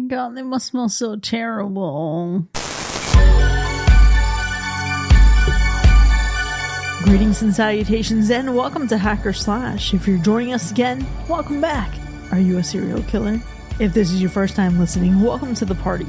God, they must smell so terrible. Greetings and salutations, and welcome to Hacker Slash. If you're joining us again, welcome back. Are you a serial killer? If this is your first time listening, welcome to the party.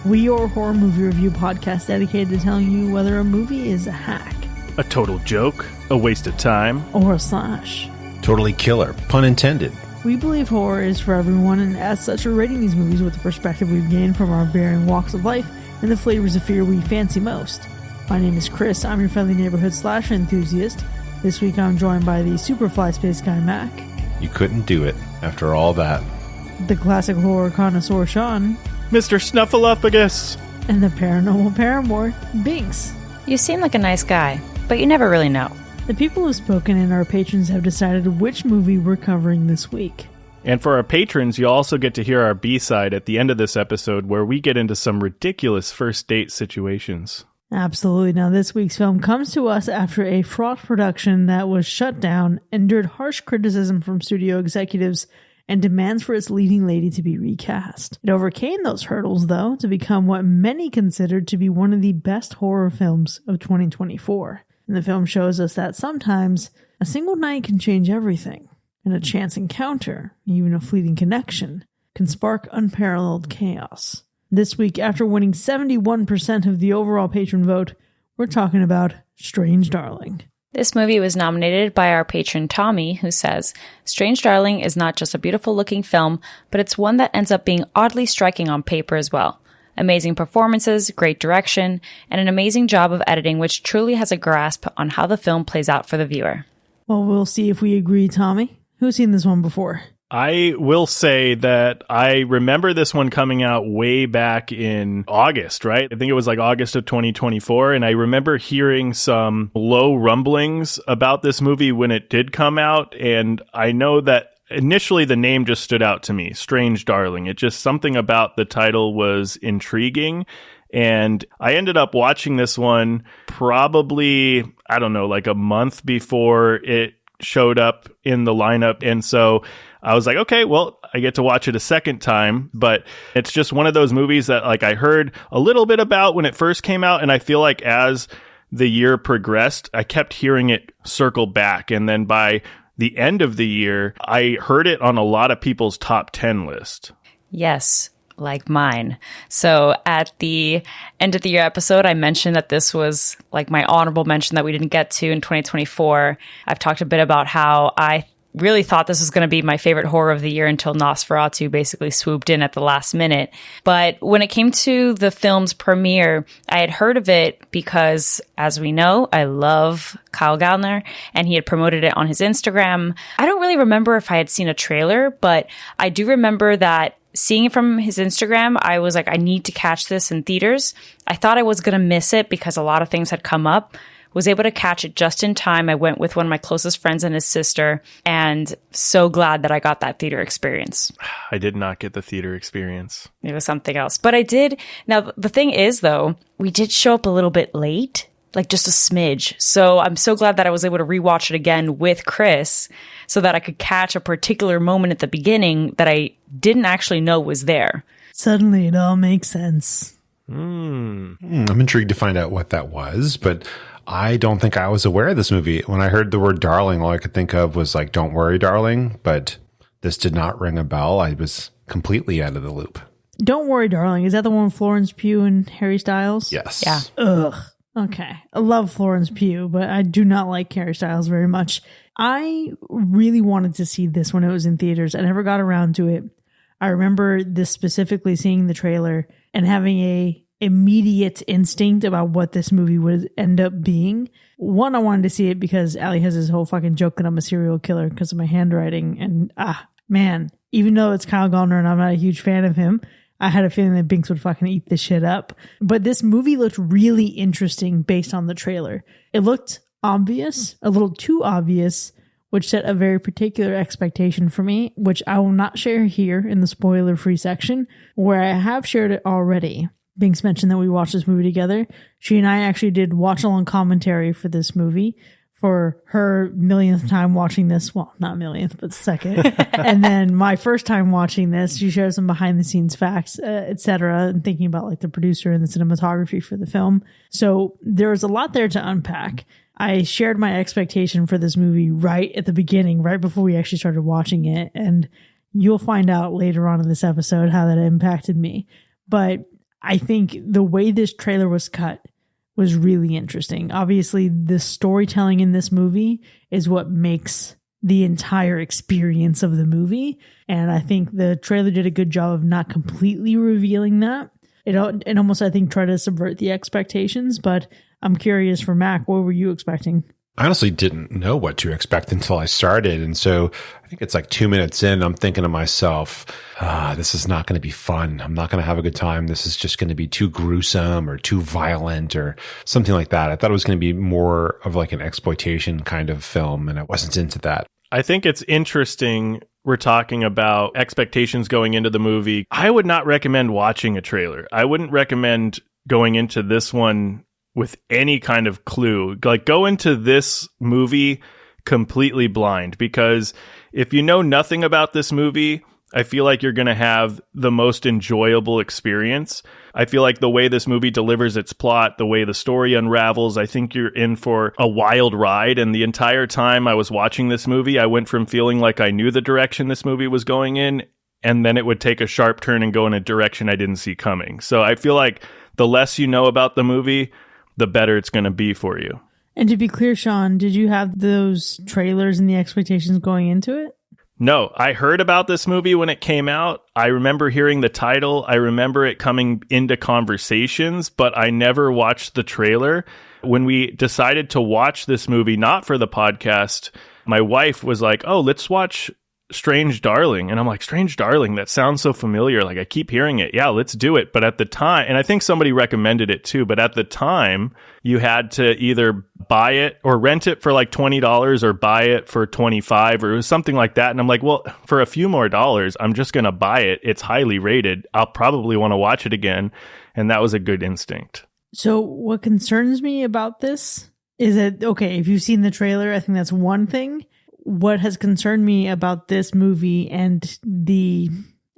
We are a horror movie review podcast dedicated to telling you whether a movie is a hack, a total joke, a waste of time, or a slash. Totally killer, pun intended. We believe horror is for everyone, and as such, we're rating these movies with the perspective we've gained from our varying walks of life and the flavors of fear we fancy most. My name is Chris. I'm your friendly neighborhood slasher enthusiast. This week I'm joined by the Superfly Space Guy Mac. You couldn't do it after all that. The classic horror connoisseur Sean. Mr. Snuffleupagus. And the paranormal paramour Binks. You seem like a nice guy, but you never really know. The people who've spoken and our patrons have decided which movie we're covering this week. And for our patrons, you'll also get to hear our B-side at the end of this episode where we get into some ridiculous first date situations. Absolutely. Now, this week's film comes to us after a fraught production that was shut down, endured harsh criticism from studio executives, and demands for its leading lady to be recast. It overcame those hurdles, though, to become what many considered to be one of the best horror films of 2024. And the film shows us that sometimes a single night can change everything, and a chance encounter, even a fleeting connection, can spark unparalleled chaos. This week, after winning 71% of the overall patron vote, we're talking about Strange Darling. This movie was nominated by our patron Tommy, who says, Strange Darling is not just a beautiful-looking film, but it's one that ends up being oddly striking on paper as well. Amazing performances, great direction, and an amazing job of editing which truly has a grasp on how the film plays out for the viewer. Well, we'll see if we agree, Tommy. Who's seen this one before? I will say that I remember this one coming out way back in August, right? I think it was like August of 2024. And I remember hearing some low rumblings about this movie when it did come out. And I know that initially the name just stood out to me, Strange Darling. It just something about the title was intriguing. And I ended up watching this one probably, I don't know, like a month before it showed up in the lineup. And so I was like, okay, well, I get to watch it a second time, but it's just one of those movies that like I heard a little bit about when it first came out. And I feel like as the year progressed, I kept hearing it circle back. And then by the end of the year, I heard it on a lot of people's top 10 list. Yes, like mine. So at the end of the year episode, I mentioned that this was like my honorable mention that we didn't get to in 2024. I've talked a bit about how I really thought this was going to be my favorite horror of the year until Nosferatu basically swooped in at the last minute. But when it came to the film's premiere, I had heard of it because, as we know, I love Kyle Gallner, and he had promoted it on his Instagram. I don't really remember if I had seen a trailer, but I do remember that seeing it from his Instagram, I was like, I need to catch this in theaters. I thought I was going to miss it because a lot of things had come up. Was able to catch it just in time. I went with one of my closest friends and his sister, and so glad that I got that theater experience. I did not get the theater experience. It was something else. But I did. Now, the thing is, though, we did show up a little bit late, like just a smidge. So I'm so glad that I was able to rewatch it again with Chris so that I could catch a particular moment at the beginning that I didn't actually know was there. Suddenly it all makes sense. I'm intrigued to find out what that was, but I don't think I was aware of this movie. When I heard the word darling, all I could think of was like, don't worry, darling. But this did not ring a bell. I was completely out of the loop. Don't worry, darling. Is that the one with Florence Pugh and Harry Styles? Yes. Yeah. Ugh. Okay. I love Florence Pugh, but I do not like Harry Styles very much. I really wanted to see this when it was in theaters. I never got around to it. I remember this specifically seeing the trailer and having a immediate instinct about what this movie would end up being. One, I wanted to see it because Allie has this whole fucking joke that I'm a serial killer because of my handwriting. And man, even though it's Kyle Gallner and I'm not a huge fan of him, I had a feeling that Binks would fucking eat this shit up. But this movie looked really interesting based on the trailer. It looked obvious, a little too obvious, which set a very particular expectation for me, which I will not share here in the spoiler-free section, where I have shared it already. Binks mentioned that we watched this movie together. She and I actually did watch-along commentary for this movie for her millionth time watching this. Well, not millionth, but second. And then my first time watching this, she shares some behind the scenes facts, etc., and thinking about like the producer and the cinematography for the film. So there was a lot there to unpack. I shared my expectation for this movie right at the beginning, right before we actually started watching it. And you'll find out later on in this episode how that impacted me. But I think the way this trailer was cut was really interesting. Obviously, the storytelling in this movie is what makes the entire experience of the movie. And I think the trailer did a good job of not completely revealing that. It almost, I think, tried to subvert the expectations. But I'm curious for Mac, what were you expecting? I honestly didn't know what to expect until I started. And so I think it's like 2 minutes in, I'm thinking to myself, this is not going to be fun. I'm not going to have a good time. This is just going to be too gruesome or too violent or something like that. I thought it was going to be more of like an exploitation kind of film, and I wasn't into that. I think it's interesting we're talking about expectations going into the movie. I would not recommend watching a trailer. I wouldn't recommend going into this one with any kind of clue. Like, go into this movie completely blind, because if you know nothing about this movie, I feel like you're going to have the most enjoyable experience. I feel like the way this movie delivers its plot, the way the story unravels, I think you're in for a wild ride. And the entire time I was watching this movie, I went from feeling like I knew the direction this movie was going in, and then it would take a sharp turn and go in a direction I didn't see coming. So I feel like the less you know about the movie, the better it's going to be for you. And to be clear, Sean, did you have those trailers and the expectations going into it? No, I heard about this movie when it came out. I remember hearing the title. I remember it coming into conversations, but I never watched the trailer. When we decided to watch this movie, not for the podcast, my wife was like, oh, let's watch Strange Darling. And I'm like, Strange Darling, that sounds so familiar. Like, I keep hearing it. Yeah, let's do it. But at the time, and I think somebody recommended it too, but at the time, you had to either buy it or rent it for like $20 or buy it for $25 or something like that. And I'm like, well, for a few more dollars, I'm just going to buy it. It's highly rated. I'll probably want to watch it again. And that was a good instinct. So what concerns me about this is that, okay, if you've seen the trailer, I think that's one thing. What has concerned me about this movie and the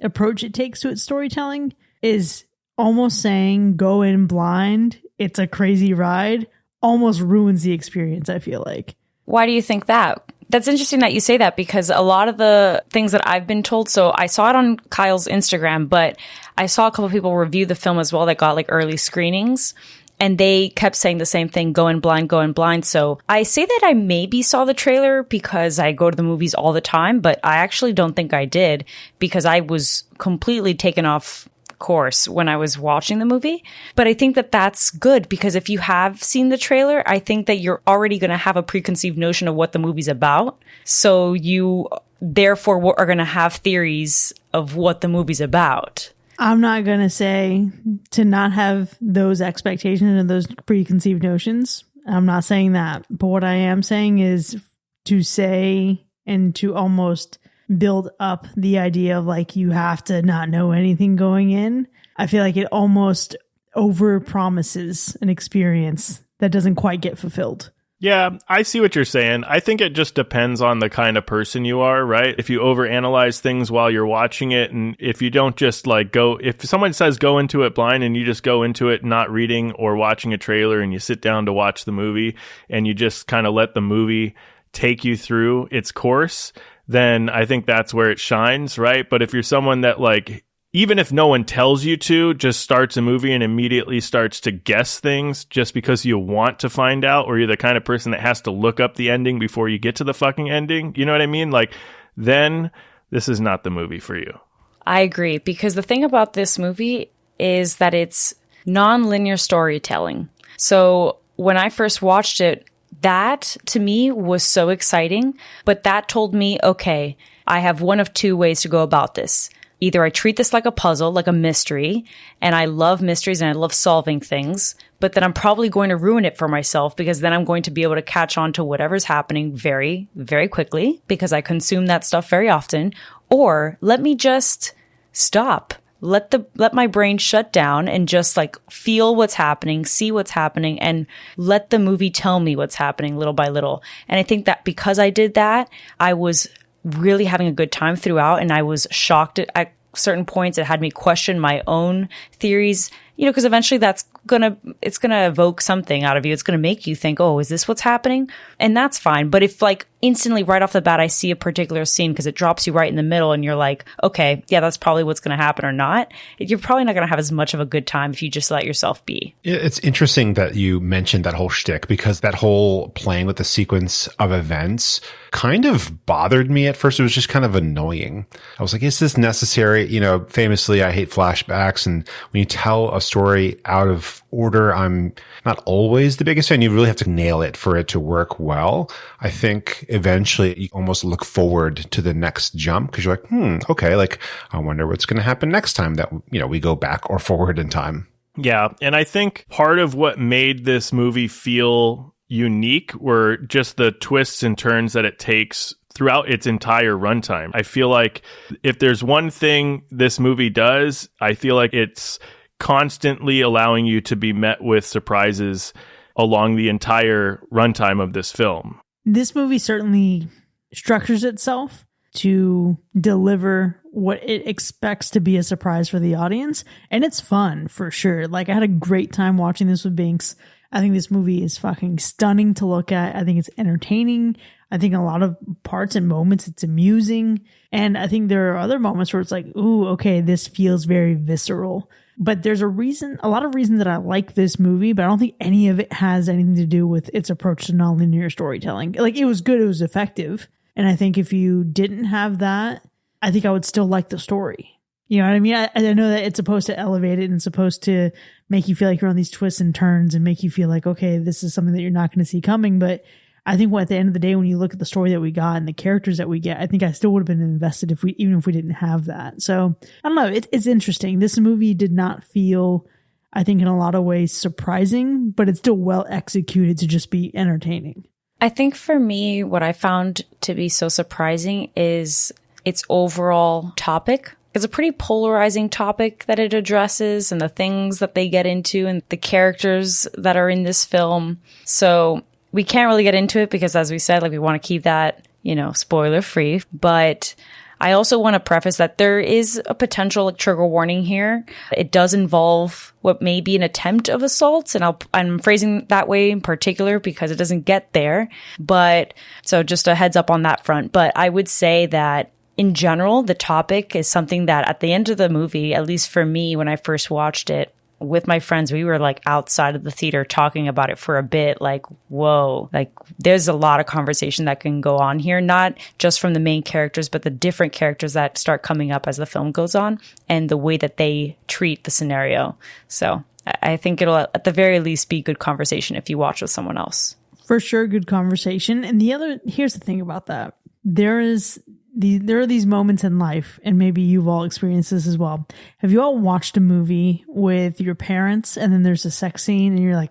approach it takes to its storytelling is almost saying go in blind, it's a crazy ride, almost ruins the experience, I feel like. Why do you think that? That's interesting that you say that, because a lot of the things that I've been told, so I saw it on Kyle's Instagram, but I saw a couple people review the film as well that got like early screenings. And they kept saying the same thing, go in blind, go in blind. So I say that I maybe saw the trailer because I go to the movies all the time, but I actually don't think I did, because I was completely taken off course when I was watching the movie. But I think that that's good, because if you have seen the trailer, I think that you're already going to have a preconceived notion of what the movie's about. So you therefore are going to have theories of what the movie's about. I'm not going to say to not have those expectations and those preconceived notions. I'm not saying that. But what I am saying is to say and to almost build up the idea of like you have to not know anything going in. I feel like it almost over promises an experience that doesn't quite get fulfilled. Yeah, I see what you're saying. I think it just depends on the kind of person you are, right? If you overanalyze things while you're watching it, and if you don't just like go, if someone says go into it blind and you just go into it not reading or watching a trailer and you sit down to watch the movie and you just kind of let the movie take you through its course, then I think that's where it shines, right? But if you're someone that like, even if no one tells you to, just starts a movie and immediately starts to guess things just because you want to find out, or you're the kind of person that has to look up the ending before you get to the fucking ending, you know what I mean? Like, then this is not the movie for you. I agree, because the thing about this movie is that it's nonlinear storytelling. So when I first watched it, that to me was so exciting, but that told me, okay, I have one of two ways to go about this. Either I treat this like a puzzle, like a mystery, and I love mysteries and I love solving things, but then I'm probably going to ruin it for myself, because then I'm going to be able to catch on to whatever's happening very, very quickly because I consume that stuff very often. Or let me just stop let my brain shut down and just like feel what's happening, see what's happening, and let the movie tell me what's happening little by little. And I think that because I did that, I was really having a good time throughout, and I was shocked at certain points. It had me question my own theories, because eventually it's gonna evoke something out of you. It's gonna make you think, oh, is this what's happening? And that's fine. But if like instantly right off the bat, I see a particular scene because it drops you right in the middle and you're like, okay, yeah, that's probably what's gonna happen or not, you're probably not gonna have as much of a good time if you just let yourself be. It's interesting that you mentioned that whole shtick, because that whole playing with the sequence of events kind of bothered me at first. It was just kind of annoying. I was like, is this necessary? Famously, I hate flashbacks. And when you tell a story out of order, I'm not always the biggest fan. You really have to nail it for it to work well. I think eventually you almost look forward to the next jump because you're like, okay, like I wonder what's going to happen next time that, we go back or forward in time. Yeah. And I think part of what made this movie feel unique were just the twists and turns that it takes throughout its entire runtime. I feel like if there's one thing this movie does, I feel like it's constantly allowing you to be met with surprises along the entire runtime of this film. This movie certainly structures itself to deliver what it expects to be a surprise for the audience. And it's fun for sure. Like I had a great time watching this with Binks. I think this movie is fucking stunning to look at. I think it's entertaining. I think a lot of parts and moments it's amusing. And I think there are other moments where it's like, ooh, okay, this feels very visceral. But there's a lot of reasons that I like this movie, but I don't think any of it has anything to do with its approach to nonlinear storytelling. Like it was good, it was effective. And I think if you didn't have that, I think I would still like the story. You know what I mean? I know that it's supposed to elevate it and supposed to make you feel like you're on these twists and turns and make you feel like, okay, this is something that you're not going to see coming. But I think at the end of the day, when you look at the story that we got and the characters that we get, I think I still would have been invested even if we didn't have that. So I don't know. It's interesting. This movie did not feel, I think, in a lot of ways surprising, but it's still well executed to just be entertaining. I think for me, what I found to be so surprising is its overall topic. It's a pretty polarizing topic that it addresses and the things that they get into and the characters that are in this film. So we can't really get into it because, as we said, like we want to keep that, spoiler free. But I also want to preface that there is a potential trigger warning here. It does involve what may be an attempt of assault. And I'm phrasing that way in particular because it doesn't get there. But so just a heads up on that front. But I would say that in general, the topic is something that at the end of the movie, at least for me, when I first watched it with my friends, we were like outside of the theater talking about it for a bit. Like, whoa, like there's a lot of conversation that can go on here, not just from the main characters, but the different characters that start coming up as the film goes on and the way that they treat the scenario. So I think it'll at the very least be good conversation if you watch with someone else. For sure, good conversation. And here's the thing about that. There are these moments in life, and maybe you've all experienced this as well. Have you all watched a movie with your parents and then there's a sex scene and you're like,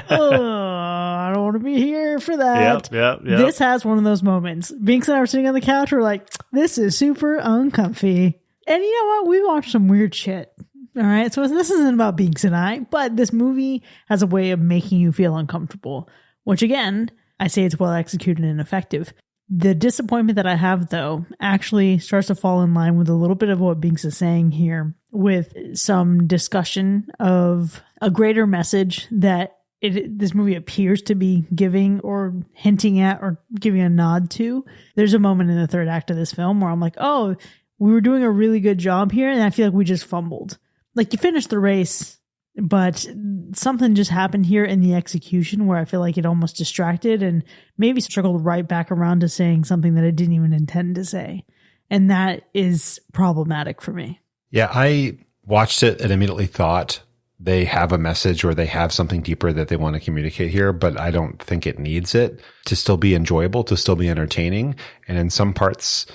oh, I don't want to be here for that. Yep. This has one of those moments. Binks and I were sitting on the couch. We're like, this is super uncomfy. And you know what? We watched some weird shit. All right. So this isn't about Binks and I, but this movie has a way of making you feel uncomfortable, which again, I say it's well executed and effective. The disappointment that I have, though, actually starts to fall in line with a little bit of what Binks is saying here, with some discussion of a greater message that this movie appears to be giving or hinting at or giving a nod to. There's a moment in the third act of this film where I'm like, oh, we were doing a really good job here, and I feel like we just fumbled. Like, you finished the race, but something just happened here in the execution where I feel like it almost distracted and maybe circled right back around to saying something that I didn't even intend to say. And that is problematic for me. Yeah, I watched it and immediately thought they have a message or they have something deeper that they want to communicate here, but I don't think it needs it to still be enjoyable, to still be entertaining. And in some parts,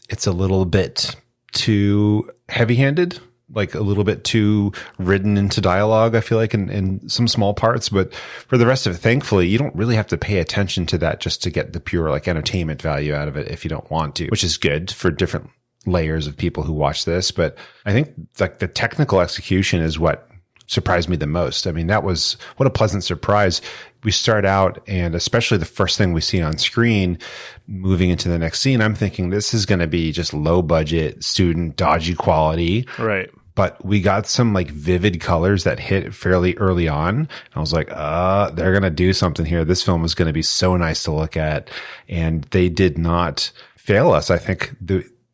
it's a little bit too heavy-handed, like a little bit too ridden into dialogue, I feel like, in some small parts. But for the rest of it, thankfully, you don't really have to pay attention to that just to get the pure like entertainment value out of it if you don't want to, which is good for different layers of people who watch this, but I think like the technical execution is what surprised me the most. I mean, that was what a pleasant surprise. We start out, and especially the first thing we see on screen, moving into the next scene, I'm thinking this is going to be just low budget, student, dodgy quality. Right. But we got some like vivid colors that hit fairly early on. I was like, they're going to do something here. This film is going to be so nice to look at. And they did not fail us. I think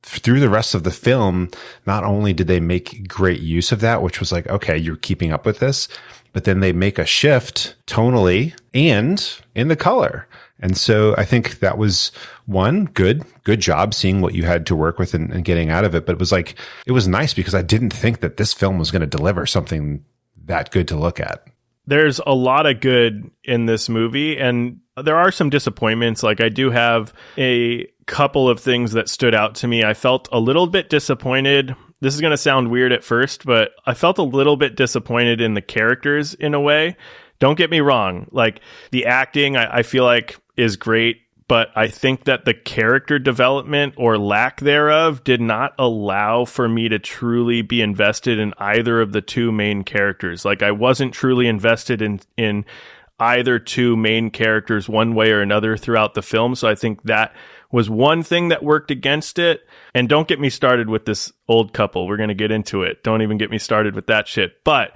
through the rest of the film, not only did they make great use of that, which was like, okay, you're keeping up with this, but then they make a shift tonally and in the color. And so I think that was one good job seeing what you had to work with and getting out of it. But it was nice because I didn't think that this film was going to deliver something that good to look at. There's a lot of good in this movie, and there are some disappointments. Like, I do have a couple of things that stood out to me. I felt a little bit disappointed. This is going to sound weird at first, but I felt a little bit disappointed in the characters in a way. Don't get me wrong. Like, the acting, I feel like is great, but I think that the character development or lack thereof did not allow for me to truly be invested in either of the two main characters. Like, I wasn't truly invested in either two main characters one way or another throughout the film. So I think that was one thing that worked against it. And don't get me started with this old couple. We're going to get into it. Don't even get me started with that shit. But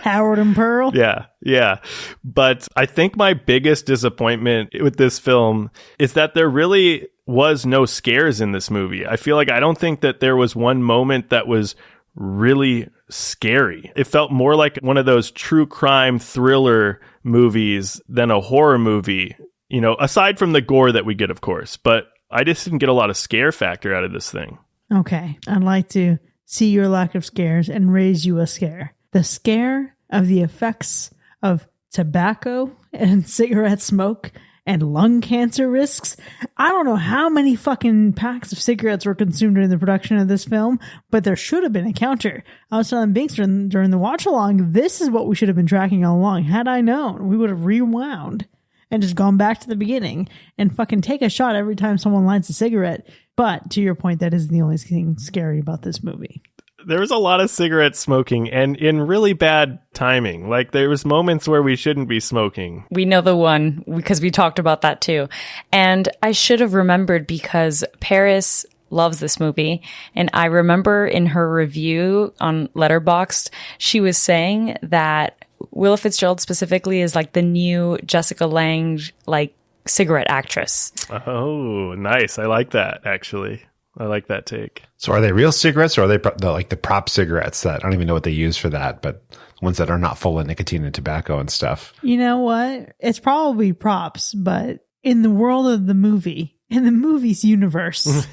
Howard and Pearl. Yeah. But I think my biggest disappointment with this film is that there really was no scares in this movie. I feel like I don't think that there was one moment that was really scary. It felt more like one of those true crime thriller movies than a horror movie, you know, aside from the gore that we get, of course. But I just didn't get a lot of scare factor out of this thing. Okay. I'd like to see your lack of scares and raise you a scare. The scare of the effects of tobacco and cigarette smoke and lung cancer risks. I don't know how many fucking packs of cigarettes were consumed during the production of this film, but there should have been a counter. I was telling Binks during the watch along, this is what we should have been tracking all along. Had I known, we would have rewound and just gone back to the beginning and fucking take a shot every time someone lights a cigarette. But to your point, that is the only thing scary about this movie. There was a lot of cigarette smoking and in really bad timing. Like, there was moments where we shouldn't be smoking. We know the one because we talked about that too. And I should have remembered because Paris loves this movie. And I remember in her review on Letterboxd, she was saying that Willa Fitzgerald specifically is like the new Jessica Lange, like, cigarette actress. Oh, nice. I like that, actually. I like that take. So are they real cigarettes, or are they like the prop cigarettes that I don't even know what they use for that, but ones that are not full of nicotine and tobacco and stuff? You know what? It's probably props, but in the world of the movie, in the movie's universe,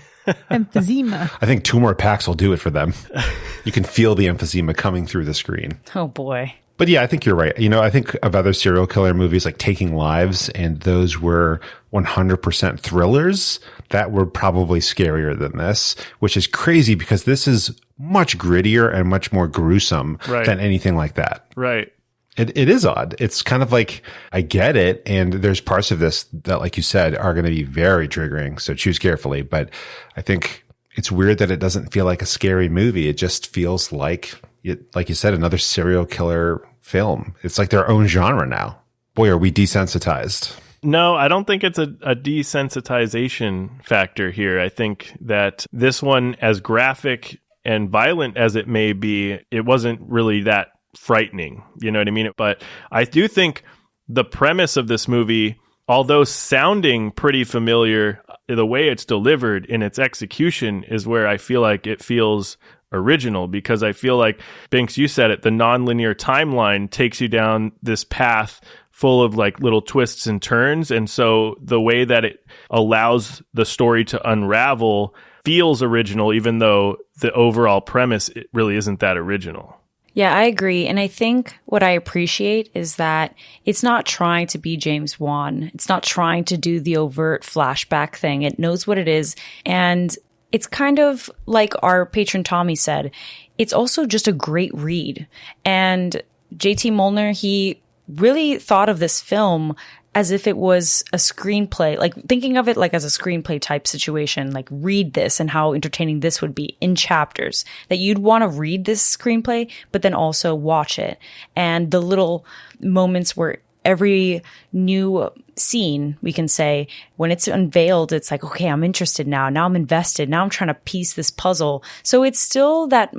emphysema. I think 2 more packs will do it for them. You can feel the emphysema coming through the screen. Oh boy. But yeah, I think you're right. You know, I think of other serial killer movies like Taking Lives, and those were 100% thrillers that were probably scarier than this, which is crazy because this is much grittier and much more gruesome than anything like that. Right. It is odd. It's kind of like, I get it. And there's parts of this that, like you said, are going to be very triggering. So choose carefully. But I think it's weird that it doesn't feel like a scary movie. It just feels like you said, another serial killer film. It's like their own genre now. Boy, are we desensitized. No, I don't think it's a desensitization factor here. I think that this one, as graphic and violent as it may be, it wasn't really that frightening. You know what I mean? But I do think the premise of this movie, although sounding pretty familiar, the way it's delivered in its execution is where I feel like it feels original, because I feel like, Binks, you said it, the nonlinear timeline takes you down this path full of like little twists and turns. And so the way that it allows the story to unravel feels original, even though the overall premise, it really isn't that original. Yeah, I agree. And I think what I appreciate is that it's not trying to be James Wan. It's not trying to do the overt flashback thing. It knows what it is. And it's kind of like our patron Tommy said, it's also just a great read. And JT Molnar, he really thought of this film as if it was a screenplay, like thinking of it like as a screenplay type situation, like read this and how entertaining this would be in chapters, that you'd want to read this screenplay, but then also watch it. And the little moments where every new scene, we can say, when it's unveiled, it's like, okay, I'm interested now. Now I'm invested. Now I'm trying to piece this puzzle. So it's still that,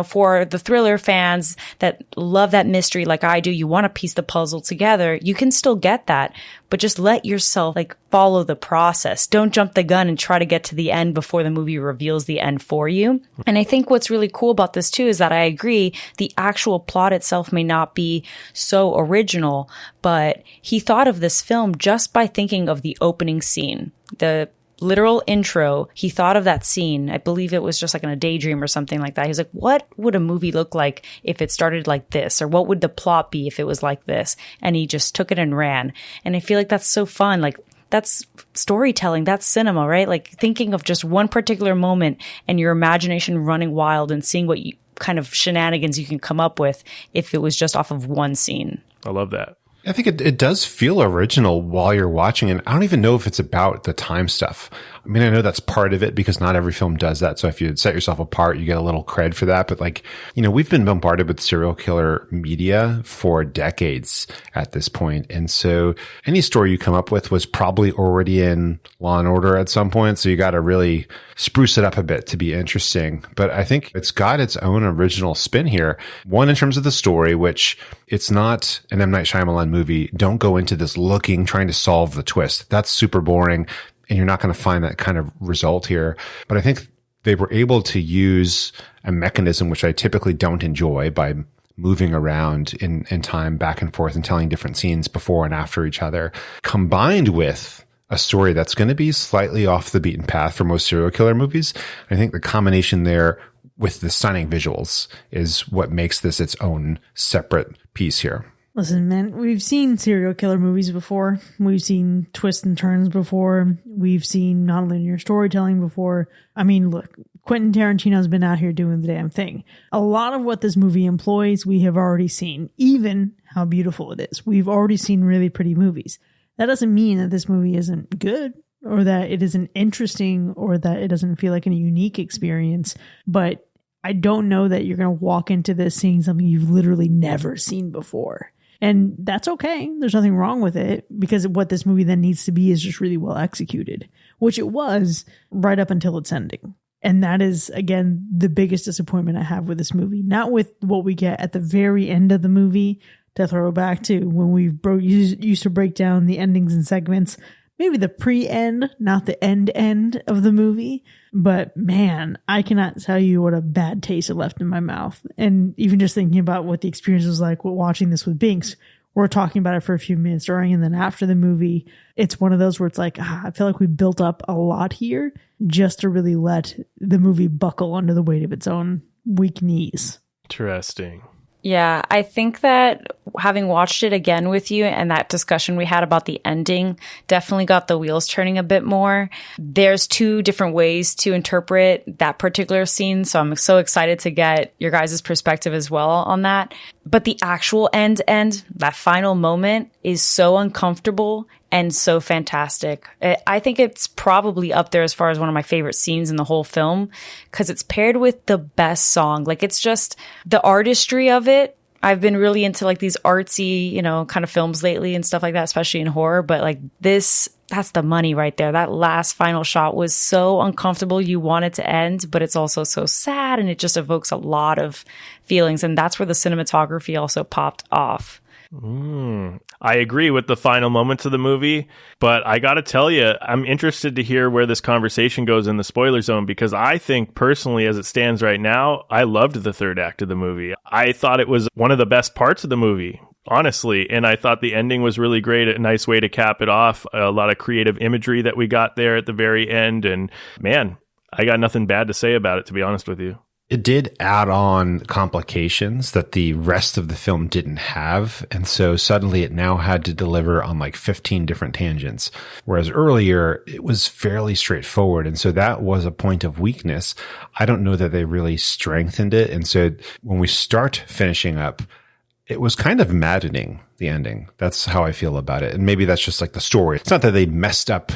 for the thriller fans that love that mystery like I do, you want to piece the puzzle together. You can still get that, but just let yourself follow the process. Don't jump the gun and try to get to the end before the movie reveals the end for you. And I think what's really cool about this too is that I agree the actual plot itself may not be so original, but he thought of this film just by thinking of the opening scene, the literal intro. He thought of that scene. I believe it was just in a daydream or something like that. He's like, what would a movie look like if it started like this? Or what would the plot be if it was like this? And he just took it and ran. And I feel like that's so fun. That's storytelling. That's cinema, right? Thinking of just one particular moment and your imagination running wild and seeing what kind of shenanigans you can come up with if it was just off of one scene. I love that. I think it does feel original while you're watching, and I don't even know if it's about the time stuff. I mean, I know that's part of it because not every film does that. So if you set yourself apart, you get a little cred for that. But we've been bombarded with serial killer media for decades at this point. And so any story you come up with was probably already in Law and Order at some point. So you got to really spruce it up a bit to be interesting. But I think it's got its own original spin here. One, in terms of the story, which it's not an M. Night Shyamalan movie. Don't go into this trying to solve the twist. That's super boring. And you're not going to find that kind of result here. But I think they were able to use a mechanism, which I typically don't enjoy, by moving around in time back and forth and telling different scenes before and after each other, combined with a story that's going to be slightly off the beaten path for most serial killer movies. I think the combination there with the stunning visuals is what makes this its own separate piece here. Listen, man, we've seen serial killer movies before. We've seen twists and turns before. We've seen nonlinear storytelling before. I mean, look, Quentin Tarantino's been out here doing the damn thing. A lot of what this movie employs, we have already seen, even how beautiful it is. We've already seen really pretty movies. That doesn't mean that this movie isn't good, or that it isn't interesting, or that it doesn't feel like a unique experience. But I don't know that you're going to walk into this seeing something you've literally never seen before. And that's okay. There's nothing wrong with it, because what this movie then needs to be is just really well executed, which it was right up until its ending. And that is, again, the biggest disappointment I have with this movie. Not with what we get at the very end of the movie, to throw back to when we used to break down the endings and segments, maybe the pre-end, not the end of the movie. But man, I cannot tell you what a bad taste it left in my mouth. And even just thinking about what the experience was like watching this with Binks, we're talking about it for a few minutes during, and then after the movie, it's one of those where it's like, I feel like we built up a lot here just to really let the movie buckle under the weight of its own weak knees. Interesting. Yeah, I think that having watched it again with you and that discussion we had about the ending definitely got the wheels turning a bit more. There's two different ways to interpret that particular scene, so I'm so excited to get your guys' perspective as well on that. But the actual end, that final moment, is so uncomfortable and so fantastic. I think it's probably up there as far as one of my favorite scenes in the whole film, because it's paired with the best song. It's just the artistry of it. I've been really into these artsy, kind of films lately and stuff like that, especially in horror. But this, that's the money right there. That last final shot was so uncomfortable. You want it to end, but it's also so sad, and it just evokes a lot of feelings. And that's where the cinematography also popped off. I agree with the final moments of the movie, but I gotta tell you, I'm interested to hear where this conversation goes in the spoiler zone, because I think personally, as it stands right now, I loved the third act of the movie. I thought it was one of the best parts of the movie, honestly, and I thought the ending was really great, a nice way to cap it off, a lot of creative imagery that we got there at the very end, and man, I got nothing bad to say about it, to be honest with you. It did add on complications that the rest of the film didn't have. And so suddenly it now had to deliver on 15 different tangents. Whereas earlier it was fairly straightforward. And so that was a point of weakness. I don't know that they really strengthened it. And so when we start finishing up, it was kind of maddening, the ending. That's how I feel about it. And maybe that's just like the story. It's not that they messed up,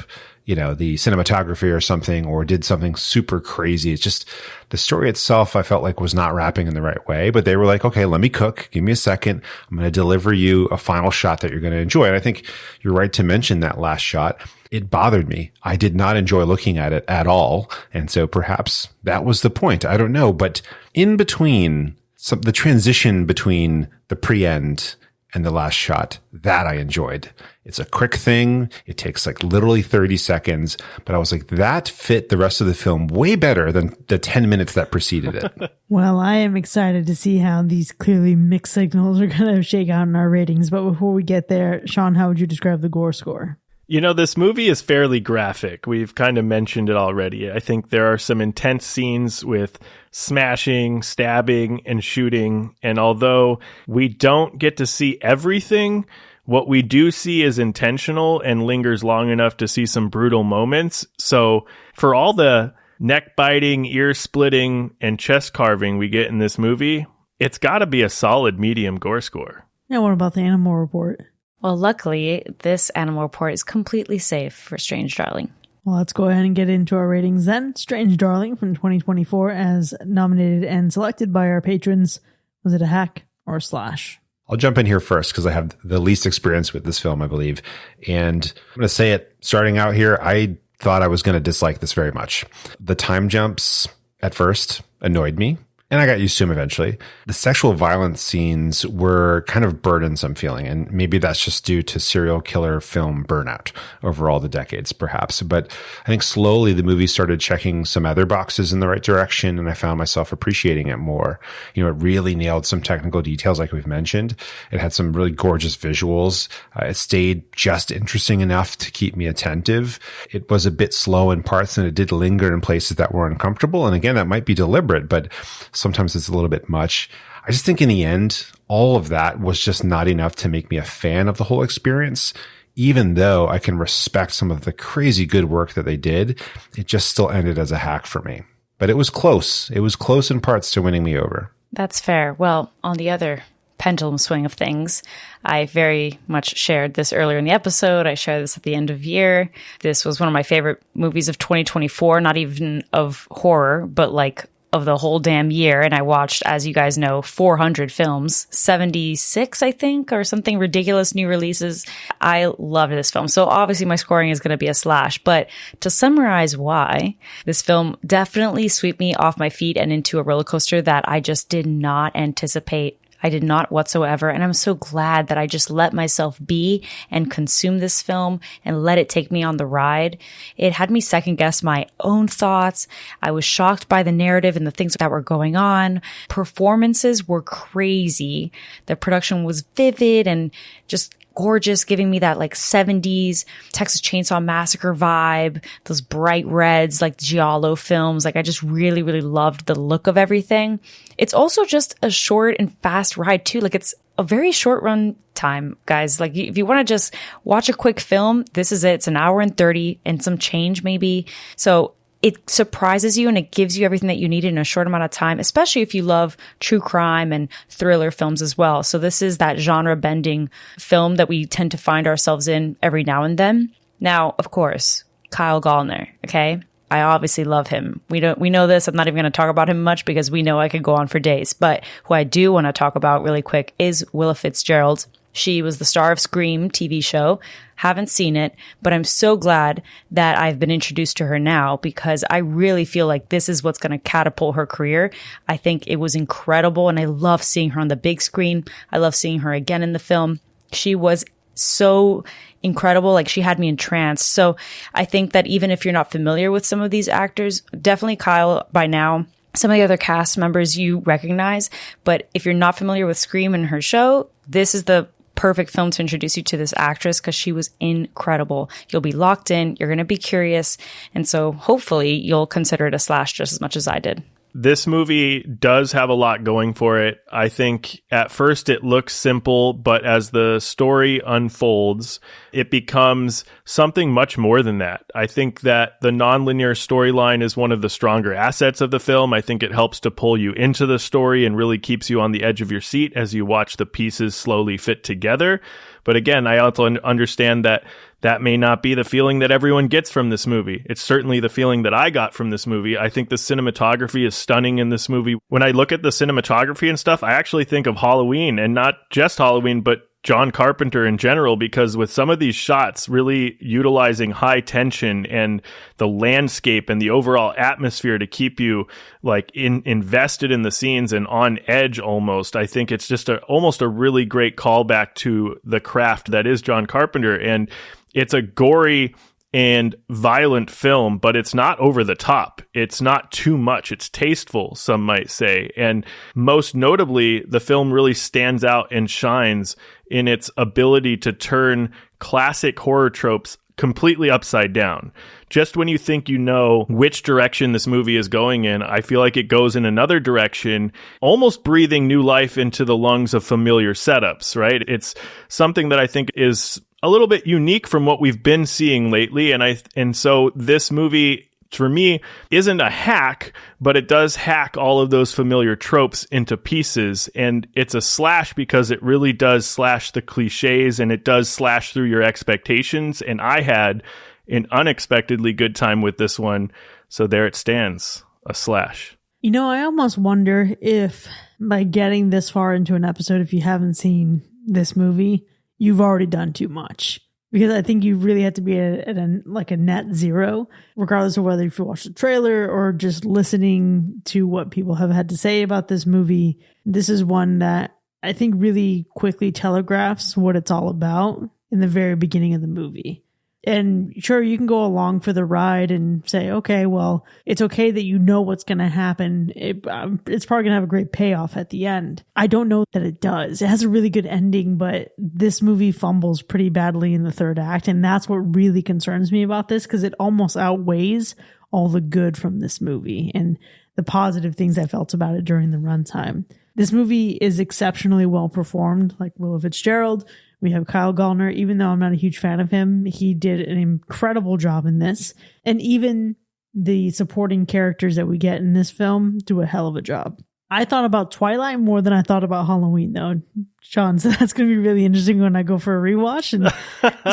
the cinematography or something, or did something super crazy. It's just the story itself, I felt like was not wrapping in the right way, but they were like, okay, let me cook. Give me a second. I'm going to deliver you a final shot that you're going to enjoy. And I think you're right to mention that last shot. It bothered me. I did not enjoy looking at it at all. And so perhaps that was the point. I don't know. But in between, the transition between the pre-end and the last shot, that I enjoyed. It's a quick thing. It takes like literally 30 seconds, but I was like, that fit the rest of the film way better than the 10 minutes that preceded it. Well, I am excited to see how these clearly mixed signals are going to shake out in our ratings. But before we get there, Sean, how would you describe the gore score? This movie is fairly graphic. We've kind of mentioned it already. I think there are some intense scenes with smashing, stabbing, and shooting. And although we don't get to see everything, what we do see is intentional and lingers long enough to see some brutal moments. So for all the neck biting, ear splitting, and chest carving we get in this movie, it's got to be a solid medium gore score. Yeah, what about the animal report? Well, luckily, this animal report is completely safe for Strange Darling. Well, let's go ahead and get into our ratings then. Strange Darling from 2024 as nominated and selected by our patrons. Was it a hack or a slash? I'll jump in here first because I have the least experience with this film, I believe. And I'm going to say it starting out here. I thought I was going to dislike this very much. The time jumps at first annoyed me, and I got used to them eventually. The sexual violence scenes were kind of burdensome feeling, and maybe that's just due to serial killer film burnout over all the decades, perhaps. But I think slowly the movie started checking some other boxes in the right direction, and I found myself appreciating it more. It really nailed some technical details, like we've mentioned. It had some really gorgeous visuals. It stayed just interesting enough to keep me attentive. It was a bit slow in parts, and it did linger in places that were uncomfortable. And again, that might be deliberate, but sometimes it's a little bit much. I just think in the end, all of that was just not enough to make me a fan of the whole experience. Even though I can respect some of the crazy good work that they did, it just still ended as a hack for me. But it was close. It was close in parts to winning me over. That's fair. Well, on the other pendulum swing of things, I very much shared this earlier in the episode. I shared this at the end of year. This was one of my favorite movies of 2024, not even of horror, but like of the whole damn year. And I watched, as you guys know, 400 films, 76, I think, or something ridiculous new releases. I loved this film. So obviously my scoring is going to be a slash, but to summarize why, this film definitely swept me off my feet and into a roller coaster that I just did not anticipate. I did not whatsoever. And I'm so glad that I just let myself be and consume this film and let it take me on the ride. It had me second guess my own thoughts. I was shocked by the narrative and the things that were going on. Performances were crazy. The production was vivid and just gorgeous, giving me that like 70s Texas Chainsaw Massacre vibe, those bright reds, like Giallo films. Like I just really, really loved the look of everything. It's also just a short and fast ride too. Like it's a very short run time, guys. Like if you want to just watch a quick film, this is it. It's an hour and 30 and some change maybe. So it surprises you and it gives you everything that you need in a short amount of time, especially if you love true crime and thriller films as well. So this is that genre bending film that we tend to find ourselves in every now and then. Now, of course, Kyle Gallner, okay? I obviously love him. We know this. I'm not even going to talk about him much because we know I could go on for days. But who I do want to talk about really quick is Willa Fitzgerald. She was the star of Scream TV show. Haven't seen it, but I'm so glad that I've been introduced to her now because I really feel like this is what's going to catapult her career. I think it was incredible and I love seeing her on the big screen. I love seeing her again in the film. She was so incredible. Like she had me entranced. So I think that even if you're not familiar with some of these actors, definitely Kyle by now. Some of the other cast members you recognize, but if you're not familiar with Scream and her show, this is the perfect film to introduce you to this actress because she was incredible. You'll be locked in. You're going to be curious. And so hopefully you'll consider it a slash just as much as I did. This movie does have a lot going for it. I think at first it looks simple, but as the story unfolds, it becomes something much more than that. I think that the nonlinear storyline is one of the stronger assets of the film. I think it helps to pull you into the story and really keeps you on the edge of your seat as you watch the pieces slowly fit together. But again, I also understand that that may not be the feeling that everyone gets from this movie. It's certainly the feeling that I got from this movie. I think the cinematography is stunning in this movie. When I look at the cinematography and stuff, I actually think of Halloween, and not just Halloween, but John Carpenter in general, because with some of these shots really utilizing high tension and the landscape and the overall atmosphere to keep you like invested in the scenes and on edge almost, I think it's just almost a really great callback to the craft that is John Carpenter. And it's a gory and violent film, but it's not over the top. It's not too much. It's tasteful, some might say. And most notably, the film really stands out and shines in its ability to turn classic horror tropes completely upside down. Just when you think you know which direction this movie is going in, I feel like it goes in another direction, almost breathing new life into the lungs of familiar setups, right? It's something that I think is a little bit unique from what we've been seeing lately. And so this movie, for me, isn't a hack, but it does hack all of those familiar tropes into pieces. And it's a slash because it really does slash the cliches, and it does slash through your expectations. And I had an unexpectedly good time with this one. So there it stands, a slash. You know, I almost wonder if by getting this far into an episode, if you haven't seen this movie, you've already done too much. Because I think you really have to be at a net zero, regardless of whether if you watch the trailer or just listening to what people have had to say about this movie. This is one that I think really quickly telegraphs what it's all about in the very beginning of the movie. And sure, you can go along for the ride and say, okay, well, it's okay that you know what's going to happen. It's probably going to have a great payoff at the end. I don't know that it does. It has a really good ending, but this movie fumbles pretty badly in the third act. And that's what really concerns me about this, because it almost outweighs all the good from this movie and the positive things I felt about it during the runtime. This movie is exceptionally well performed, like Willa Fitzgerald. We have Kyle Gallner. Even though I'm not a huge fan of him, he did an incredible job in this. And even the supporting characters that we get in this film do a hell of a job. I thought about Twilight more than I thought about Halloween, though, Sean. So that's going to be really interesting when I go for a rewatch and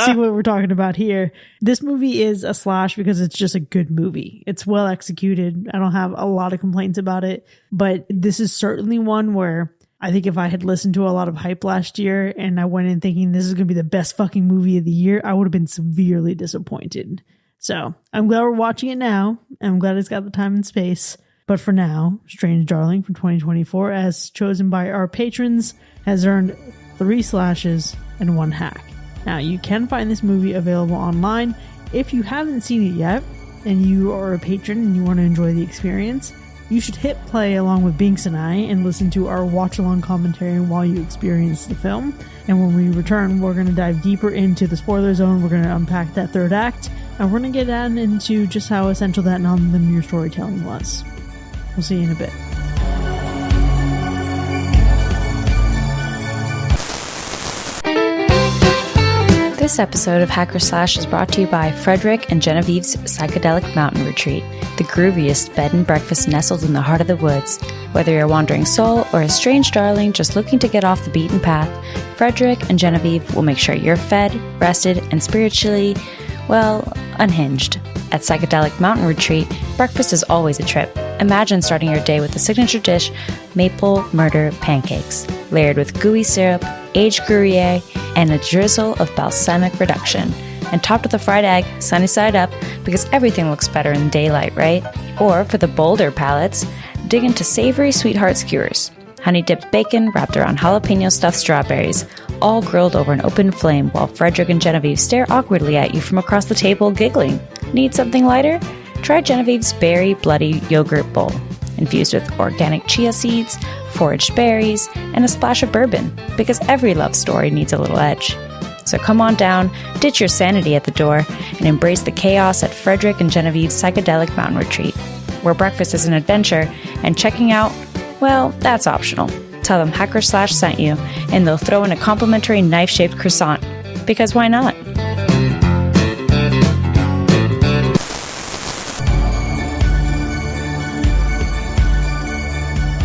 see what we're talking about here. This movie is a slash because it's just a good movie. It's well executed. I don't have a lot of complaints about it, but this is certainly one where I think if I had listened to a lot of hype last year and I went in thinking this is going to be the best fucking movie of the year, I would have been severely disappointed. So I'm glad we're watching it now. I'm glad it's got the time and space. But for now, Strange Darling from 2024, as chosen by our patrons, has earned 3 slashes and 1 hack. Now, you can find this movie available online. If you haven't seen it yet, and you are a patron and you want to enjoy the experience, you should hit play along with Binks and I and listen to our watch-along commentary while you experience the film. And when we return, we're going to dive deeper into the spoiler zone. We're going to unpack that third act, and we're going to get down into just how essential that non-linear storytelling was. We'll see you in a bit. This episode of Hacker Slash is brought to you by Frederick and Genevieve's Psychedelic Mountain Retreat, the grooviest bed and breakfast nestled in the heart of the woods. Whether you're a wandering soul or a strange darling just looking to get off the beaten path, Frederick and Genevieve will make sure you're fed, rested, and spiritually, well, unhinged. At Psychedelic Mountain Retreat, breakfast is always a trip. Imagine starting your day with the signature dish, maple murder pancakes, layered with gooey syrup, aged Gruyere, and a drizzle of balsamic reduction, and topped with a fried egg, sunny side up, because everything looks better in daylight, right? Or for the bolder palates, dig into savory sweetheart skewers, honey-dipped bacon wrapped around jalapeno stuffed strawberries, all grilled over an open flame while Frederick and Genevieve stare awkwardly at you from across the table, giggling. Need something lighter? Try Genevieve's Berry Bloody Yogurt Bowl, infused with organic chia seeds, foraged berries, and a splash of bourbon, because every love story needs a little edge. So come on down, ditch your sanity at the door, and embrace the chaos at Frederick and Genevieve's Psychedelic Mountain Retreat, where breakfast is an adventure, and checking out, well, that's optional. Tell them Hacker Slash sent you, and they'll throw in a complimentary knife-shaped croissant. Because why not?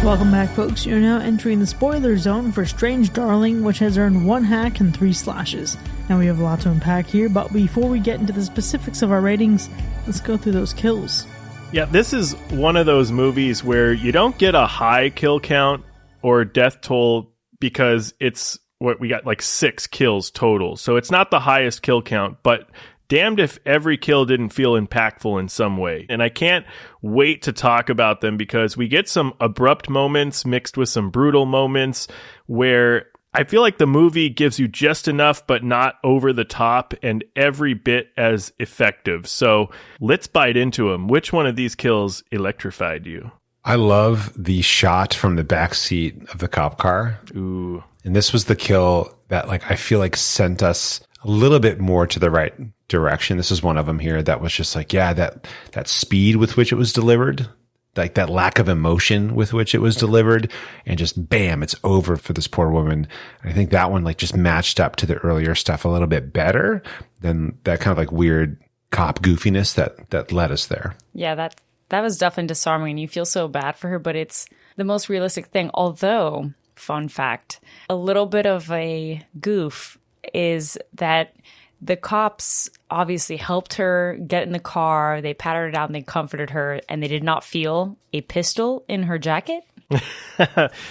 Welcome back, folks. You're now entering the spoiler zone for Strange Darling, which has earned 1 hack and 3 slashes. Now we have a lot to unpack here, but before we get into the specifics of our ratings, let's go through those kills. Yeah, this is one of those movies where you don't get a high kill count or death toll because it's what we got, like 6 kills total. So it's not the highest kill count, but damned if every kill didn't feel impactful in some way. And I can't wait to talk about them because we get some abrupt moments mixed with some brutal moments where I feel like the movie gives you just enough, but not over the top and every bit as effective. So let's bite into them. Which one of these kills electrified you? I love the shot from the back seat of the cop car. Ooh. And this was the kill that, like, I feel like sent us a little bit more to the right direction. This is one of them here that was just like, yeah, that speed with which it was delivered, like that lack of emotion with which it was delivered, and just bam, it's over for this poor woman. And I think that one like just matched up to the earlier stuff a little bit better than that kind of like weird cop goofiness that led us there. Yeah, that was definitely disarming. You feel so bad for her, but it's the most realistic thing. Although, fun fact, a little bit of a goof is that the cops obviously helped her get in the car. They patted her down, they comforted her, and they did not feel a pistol in her jacket.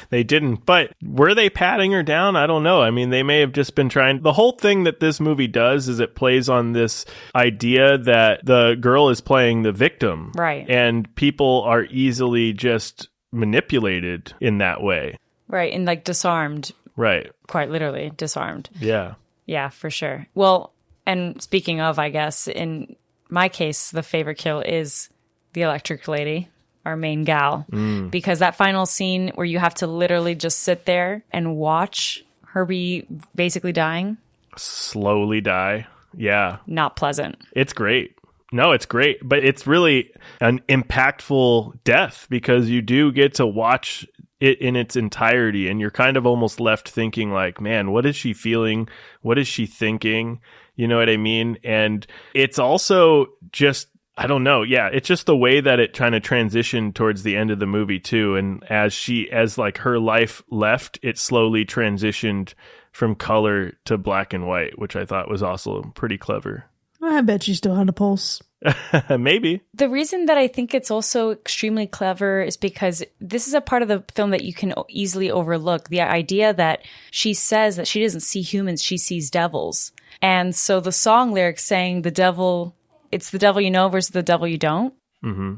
They didn't, but were they patting her down? I don't know. I mean, they may have just been trying. The whole thing that this movie does is it plays on this idea that the girl is playing the victim. Right. And people are easily just manipulated in that way. Right. And like disarmed. Right. Quite literally disarmed. Yeah. Yeah, for sure. Well, and speaking of, I guess, in my case, the favorite kill is the electric lady, our main gal, because that final scene where you have to literally just sit there and watch her be basically dying. Slowly die. Yeah. Not pleasant. It's great. No, it's great. But it's really an impactful death because you do get to watch it in its entirety, and you're kind of almost left thinking like, man, what is she feeling? What is she thinking? You know what I mean? And it's also just, I don't know. Yeah, it's just the way that it kind of transitioned towards the end of the movie too. And as like her life left, it slowly transitioned from color to black and white, which I thought was also pretty clever. I bet she still had a pulse. Maybe. The reason that I think it's also extremely clever is because this is a part of the film that you can easily overlook. The idea that she says that she doesn't see humans, she sees devils. And so the song lyrics saying the devil, it's the devil you know versus the devil you don't. Mm-hmm.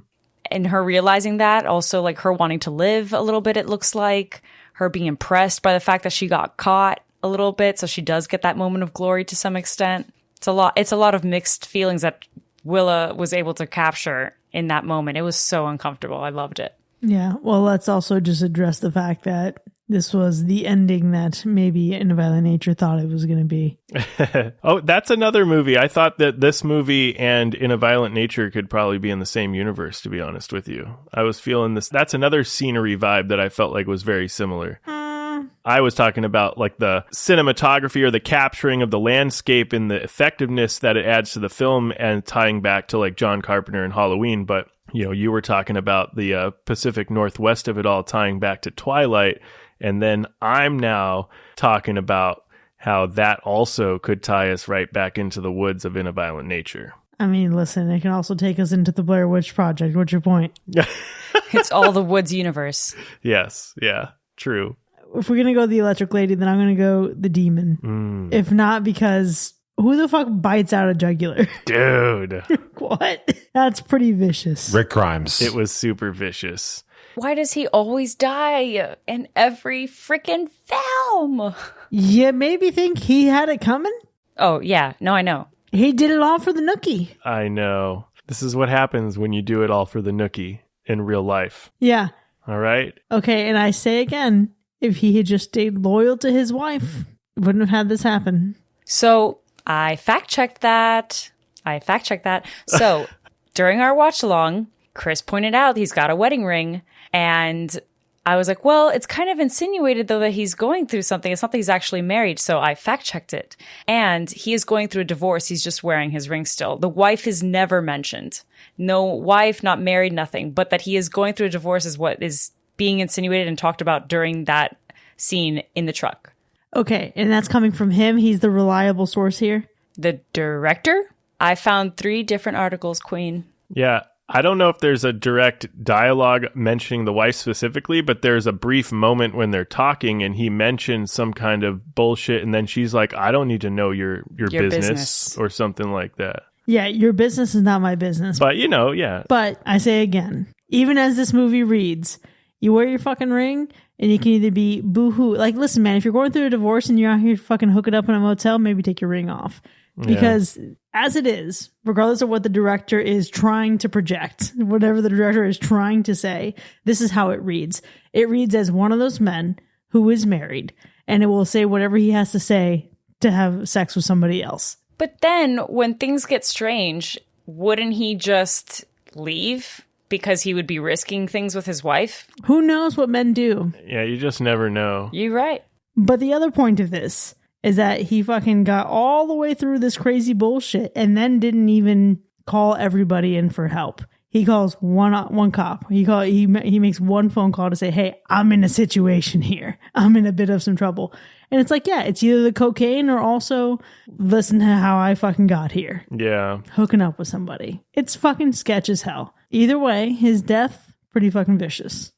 And her realizing that, also like her wanting to live a little bit, it looks like. Her being impressed by the fact that she got caught a little bit. So she does get that moment of glory to some extent. It's a lot of mixed feelings that Willa was able to capture in that moment. It was so uncomfortable. I loved it. Yeah. Well, let's also just address the fact that this was the ending that maybe In a Violent Nature thought it was going to be. Oh, that's another movie. I thought that this movie and In a Violent Nature could probably be in the same universe, to be honest with you. I was feeling this. That's another scenery vibe that I felt like was very similar. I was talking about like the cinematography or the capturing of the landscape and the effectiveness that it adds to the film and tying back to like John Carpenter and Halloween. But, you know, you were talking about the Pacific Northwest of it all tying back to Twilight. And then I'm now talking about how that also could tie us right back into the woods of In a Violent Nature. I mean, listen, it can also take us into the Blair Witch Project. What's your point? It's all the woods universe. Yes. Yeah. True. If we're going to go the electric lady, then I'm going to go the demon. If not, because who the fuck bites out a jugular? Dude. What? That's pretty vicious. Rick Grimes. It was super vicious. Why does he always die in every freaking film? You maybe think he had it coming? Oh, yeah. No, I know. He did it all for the nookie. I know. This is what happens when you do it all for the nookie in real life. Yeah. All right? Okay, and I say again, if he had just stayed loyal to his wife, wouldn't have had this happen. So I fact-checked that. So during our watch-along, Chris pointed out he's got a wedding ring. And I was like, well, it's kind of insinuated, though, that he's going through something. It's not that he's actually married. So I fact checked it. And he is going through a divorce. He's just wearing his ring still. The wife is never mentioned. No wife, not married, nothing. But that he is going through a divorce is what is being insinuated and talked about during that scene in the truck. Okay. And that's coming from him. He's the reliable source here. The director? I found 3 different articles, Queen. Yeah. I don't know if there's a direct dialogue mentioning the wife specifically, but there's a brief moment when they're talking and he mentions some kind of bullshit. And then she's like, I don't need to know your business or something like that. Yeah, your business is not my business. But, yeah. But I say again, even as this movie reads, you wear your fucking ring and you can either be boo-hoo. Like, listen, man, if you're going through a divorce and you're out here fucking hooking up in a motel, maybe take your ring off. Because as it is, regardless of what the director is trying to project, whatever the director is trying to say, this is how it reads. It reads as one of those men who is married, and it will say whatever he has to say to have sex with somebody else. But then when things get strange, wouldn't he just leave? Because he would be risking things with his wife? Who knows what men do? Yeah, you just never know. You're right. But the other point of this is that he fucking got all the way through this crazy bullshit and then didn't even call everybody in for help. He calls one cop. He makes one phone call to say, hey, I'm in a situation here. I'm in a bit of some trouble. And it's like, yeah, it's either the cocaine or also listen to how I fucking got here. Yeah. Hooking up with somebody. It's fucking sketch as hell. Either way, his death, pretty fucking vicious.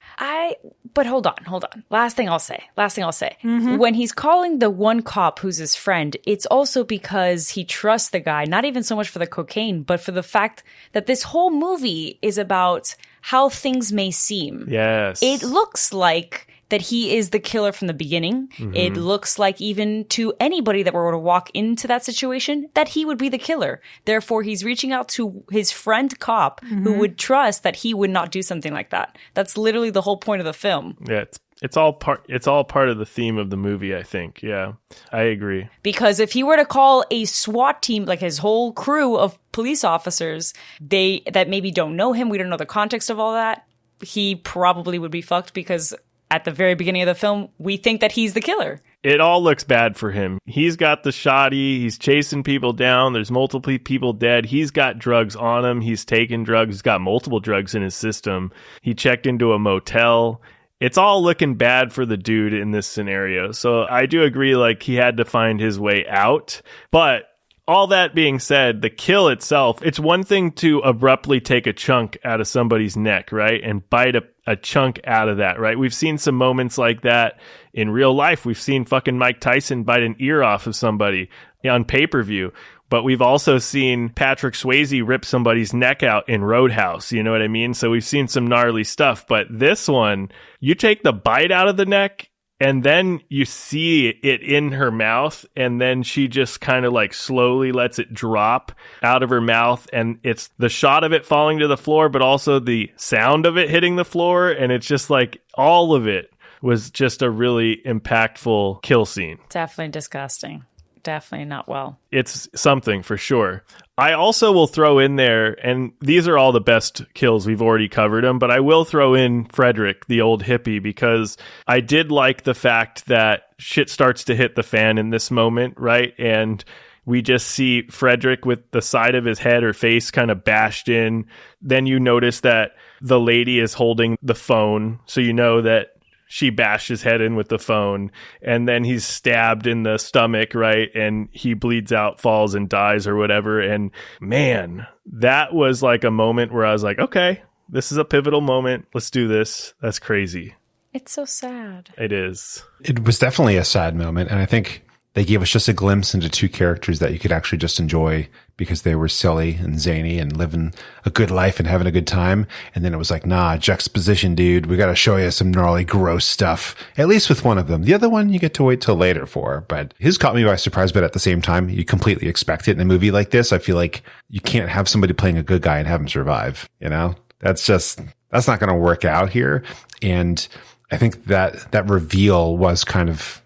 But hold on. Last thing I'll say. Mm-hmm. When he's calling the one cop who's his friend, it's also because he trusts the guy, not even so much for the cocaine, but for the fact that this whole movie is about how things may seem. Yes. It looks like that he is the killer from the beginning. Mm-hmm. It looks like even to anybody that were to walk into that situation that he would be the killer. Therefore, he's reaching out to his friend cop who would trust that he would not do something like that. That's literally the whole point of the film. Yeah, it's all part of the theme of the movie, I think. Yeah, I agree. Because if he were to call a SWAT team, like his whole crew of police officers, that maybe don't know him, we don't know the context of all that, he probably would be fucked because at the very beginning of the film, we think that he's the killer. It all looks bad for him. He's got the shoddy. He's chasing people down. There's multiple people dead. He's got drugs on him. He's taken drugs. He's got multiple drugs in his system. He checked into a motel. It's all looking bad for the dude in this scenario. So I do agree, like, he had to find his way out. But all that being said, the kill itself, it's one thing to abruptly take a chunk out of somebody's neck, right? And bite a chunk out of that, right? We've seen some moments like that in real life. We've seen fucking Mike Tyson bite an ear off of somebody on pay-per-view. But we've also seen Patrick Swayze rip somebody's neck out in Roadhouse. You know what I mean? So we've seen some gnarly stuff. But this one, you take the bite out of the neck, and then you see it in her mouth, and then she just kind of like slowly lets it drop out of her mouth. And it's the shot of it falling to the floor, but also the sound of it hitting the floor. And it's just like all of it was just a really impactful kill scene. Definitely disgusting. Definitely not well. It's something for sure. I also will throw in there, and these are all the best kills. We've already covered them, but I will throw in Frederick, the old hippie, because I did like the fact that shit starts to hit the fan in this moment, right? And we just see Frederick with the side of his head or face kind of bashed in. Then you notice that the lady is holding the phone, so you know that she bashed his head in with the phone, and then he's stabbed in the stomach, right? And he bleeds out, falls, and dies or whatever. And man, that was like a moment where I was like, okay, this is a pivotal moment. Let's do this. That's crazy. It's so sad. It is. It was definitely a sad moment. And I think they gave us just a glimpse into two characters that you could actually just enjoy because they were silly and zany and living a good life and having a good time. And then it was like, nah, juxtaposition, dude. We got to show you some gnarly, gross stuff, at least with one of them. The other one you get to wait till later for. But his caught me by surprise, but at the same time, you completely expect it in a movie like this. I feel like you can't have somebody playing a good guy and have him survive. You know, that's not going to work out here. And I think that reveal was kind of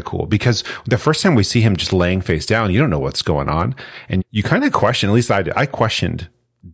cool because the first time we see him just laying face down, you don't know what's going on. And you kind of question, at least I did. I questioned,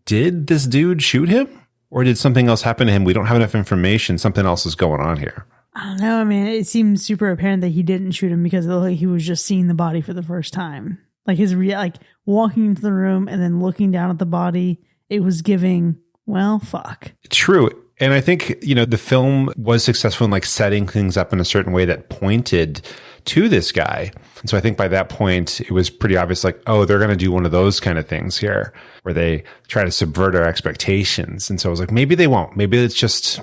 did this dude shoot him? Or did something else happen to him? We don't have enough information. Something else is going on here. I don't know. I mean, it seems super apparent that he didn't shoot him because it looked like he was just seeing the body for the first time. Like like walking into the room and then looking down at the body, it was giving, well, fuck. True. And I think, the film was successful in like setting things up in a certain way that pointed to this guy. And so I think by that point, it was pretty obvious, like, oh, they're going to do one of those kind of things here where they try to subvert our expectations. And so I was like, maybe they won't. Maybe it's just,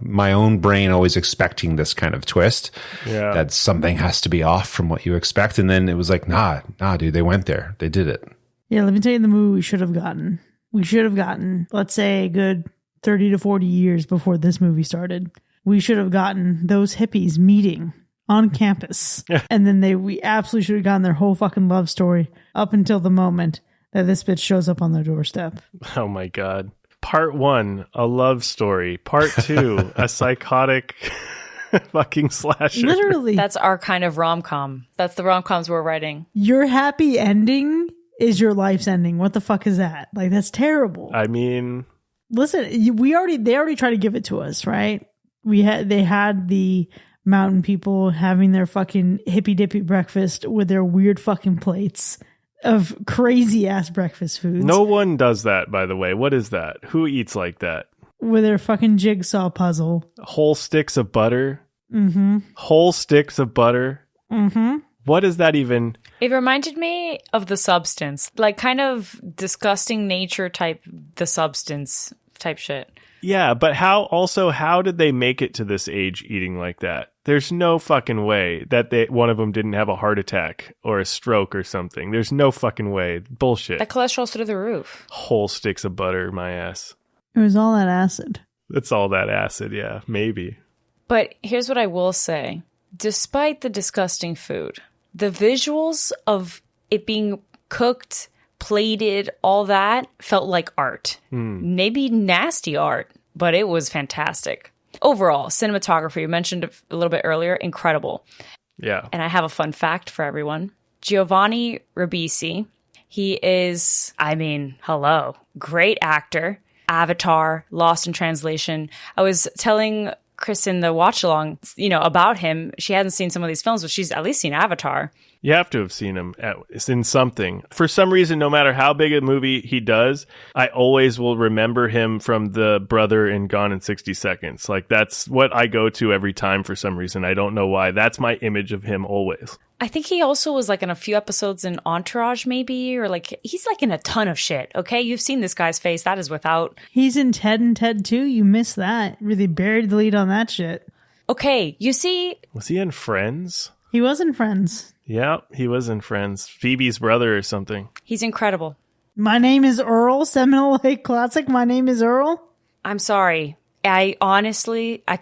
my own brain always expecting this kind of twist. Yeah. That something has to be off from what you expect. And then it was like, nah, dude, they went there. They did it. Yeah, let me tell you the movie we should have gotten. We should have gotten, let's say, a good 30 to 40 years before this movie started. We should have gotten those hippies meeting on campus. And then we absolutely should have gotten their whole fucking love story up until the moment that this bitch shows up on their doorstep. Oh my God. Part 1, a love story. Part 2, a psychotic fucking slasher. Literally. That's our kind of rom-com. That's the rom-coms we're writing. Your happy ending is your life's ending. What the fuck is that? Like, that's terrible. I mean, listen, they already tried to give it to us, right? They had the mountain people having their fucking hippy dippy breakfast with their weird fucking plates of crazy ass breakfast foods. no one does that, by the way. What is that? Who eats like that? With their fucking jigsaw puzzle. Whole sticks of butter? Mm-hmm. Whole sticks of butter? Mm-hmm. What is that even? It reminded me of The Substance, like kind of disgusting nature type, The Substance type shit. Yeah, but how did they make it to this age eating like that? There's no fucking way that one of them didn't have a heart attack or a stroke or something. There's no fucking way. Bullshit. That cholesterol's through the roof. Whole sticks of butter, my ass. It was all that acid. It's all that acid, yeah, maybe. But here's what I will say. Despite the disgusting food, the visuals of it being cooked, plated, all that felt like art. Maybe nasty art, but it was fantastic. Overall, cinematography, you mentioned a little bit earlier, incredible. Yeah. And I have a fun fact for everyone. Giovanni Ribisi, he is, hello, great actor. Avatar, Lost in Translation. I was telling Chris in the watch along, about him. She hasn't seen some of these films, but she's at least seen Avatar. You have to have seen him in something. For some reason, no matter how big a movie he does, I always will remember him from the brother in Gone in 60 Seconds. Like, that's what I go to every time for some reason. I don't know why. That's my image of him always. I think he also was like in a few episodes in Entourage maybe, or like he's like in a ton of shit. Okay. You've seen this guy's face. That is without. He's in Ted and Ted 2. You missed that. Really buried the lead on that shit. Okay. You see. Was he in Friends? He was in Friends. Yeah, he was in Friends. Phoebe's brother or something. He's incredible. My Name is Earl. Seminole Lake Classic. My Name is Earl. I'm sorry. I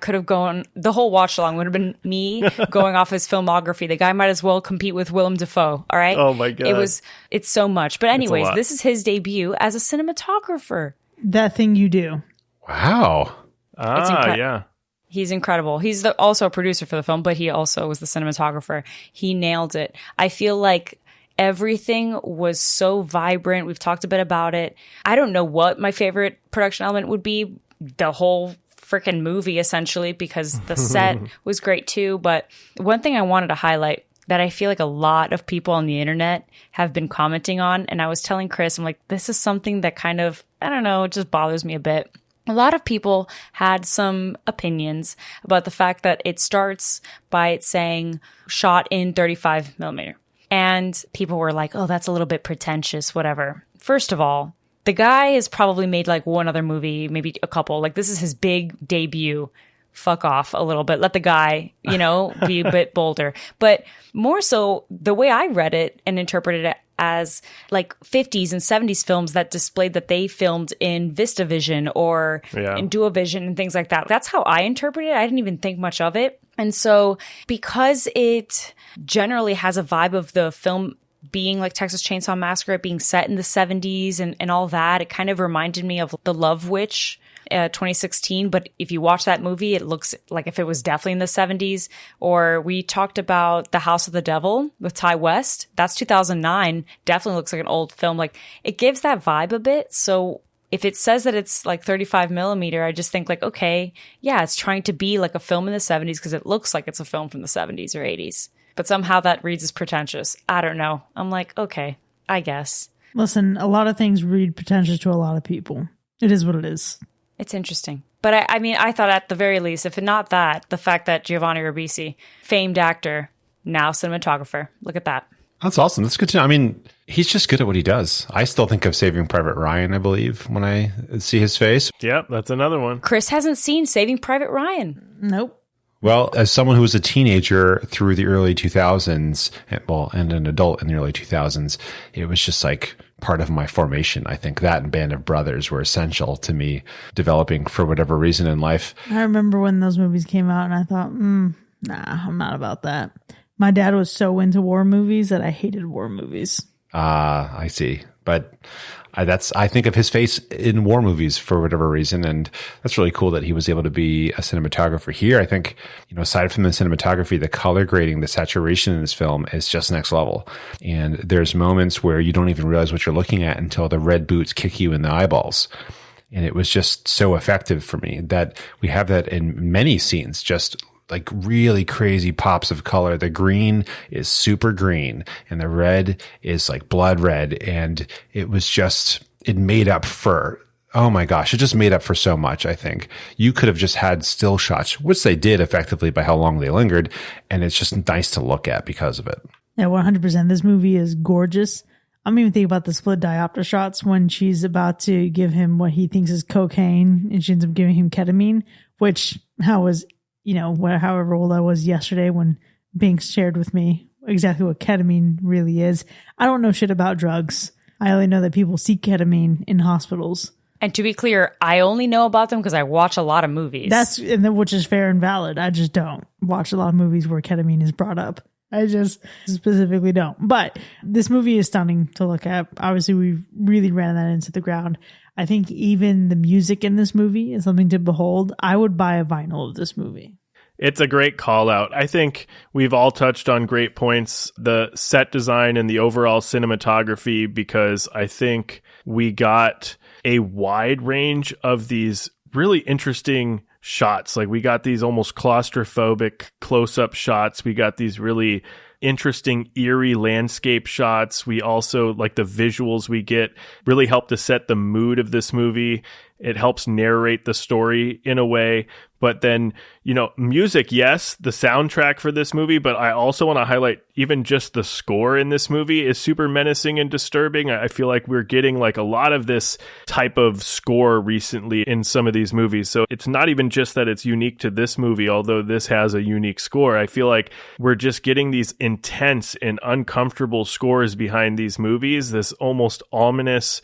could have gone, the whole watch along would have been me going off his filmography. The guy might as well compete with Willem Dafoe. All right. Oh my God. It's so much. But anyways, this is his debut as a cinematographer. That Thing You Do. Wow. Yeah. He's incredible. He's also a producer for the film, but he also was the cinematographer. He nailed it. I feel like everything was so vibrant. We've talked a bit about it. I don't know what my favorite production element would be. The whole freaking movie, essentially, because the set was great too. But one thing I wanted to highlight that I feel like a lot of people on the internet have been commenting on, and I was telling Chris, I'm like, this is something that kind of, I don't know, it just bothers me a bit. A lot of people had some opinions about the fact that it starts by it saying shot in 35 millimeter. And people were like, oh, that's a little bit pretentious, whatever. First of all, the guy has probably made like one other movie, maybe a couple. Like, this is his big debut. Fuck off a little bit. Let the guy, be a bit bolder. But more so, the way I read it and interpreted it as like 50s and 70s films that displayed that they filmed in VistaVision or in DuoVision and things like that. That's how I interpreted it. I didn't even think much of it. And so because it generally has a vibe of the film being like Texas Chainsaw Massacre, it being set in the 70s and all that, it kind of reminded me of The Love Witch, 2016. But if you watch that movie, it looks like if it was definitely in the 70s. Or we talked about The House of the Devil with Ty West. That's 2009. Definitely looks like an old film. Like, it gives that vibe a bit. So if it says that it's like 35 millimeter, I just think like, okay, yeah, it's trying to be like a film in the 70s because it looks like it's a film from the 70s or 80s. But somehow that reads as pretentious. I don't know. I'm like, okay, I guess. Listen, a lot of things read pretentious to a lot of people. It is what it is. It's interesting. But I mean, I thought at the very least, if not that, the fact that Giovanni Ribisi, famed actor, now cinematographer, look at that. That's awesome. That's good to know. I mean, he's just good at what he does. I still think of Saving Private Ryan, I believe, when I see his face. Yep, that's another one. Chris hasn't seen Saving Private Ryan. Nope. Well, as someone who was a teenager through the early 2000s, and an adult in the early 2000s, it was just like part of my formation. I think that and Band of Brothers were essential to me developing for whatever reason in life. I remember when those movies came out and I thought, nah, I'm not about that. My dad was so into war movies that I hated war movies. I see. But I think of his face in war movies for whatever reason. And that's really cool that he was able to be a cinematographer here. I think, aside from the cinematography, the color grading, the saturation in this film is just next level. And there's moments where you don't even realize what you're looking at until the red boots kick you in the eyeballs. And it was just so effective for me that we have that in many scenes, just like really crazy pops of color. The green is super green and the red is like blood red. And it made up for, oh my gosh, it just made up for so much. I think you could have just had still shots, which they did effectively by how long they lingered. And it's just nice to look at because of it. Yeah, 100%. This movie is gorgeous. I'm even thinking about the split diopter shots when she's about to give him what he thinks is cocaine and she ends up giving him ketamine, which however old I was yesterday when Binks shared with me exactly what ketamine really is. I don't know shit about drugs. I only know that people seek ketamine in hospitals. And to be clear, I only know about them because I watch a lot of movies. Which is fair and valid. I just don't watch a lot of movies where ketamine is brought up. I just specifically don't. But this movie is stunning to look at. Obviously, we really ran that into the ground. I think even the music in this movie is something to behold. I would buy a vinyl of this movie. It's a great call out. I think we've all touched on great points, the set design and the overall cinematography, because I think we got a wide range of these really interesting shots. Like we got these almost claustrophobic close-up shots. We got these really interesting, eerie landscape shots. We also, like the visuals we get, really help to set the mood of this movie. It helps narrate the story in a way. But then, music, yes, the soundtrack for this movie, but I also want to highlight even just the score in this movie is super menacing and disturbing. I feel like we're getting like a lot of this type of score recently in some of these movies. So it's not even just that it's unique to this movie, although this has a unique score. I feel like we're just getting these intense and uncomfortable scores behind these movies, this almost ominous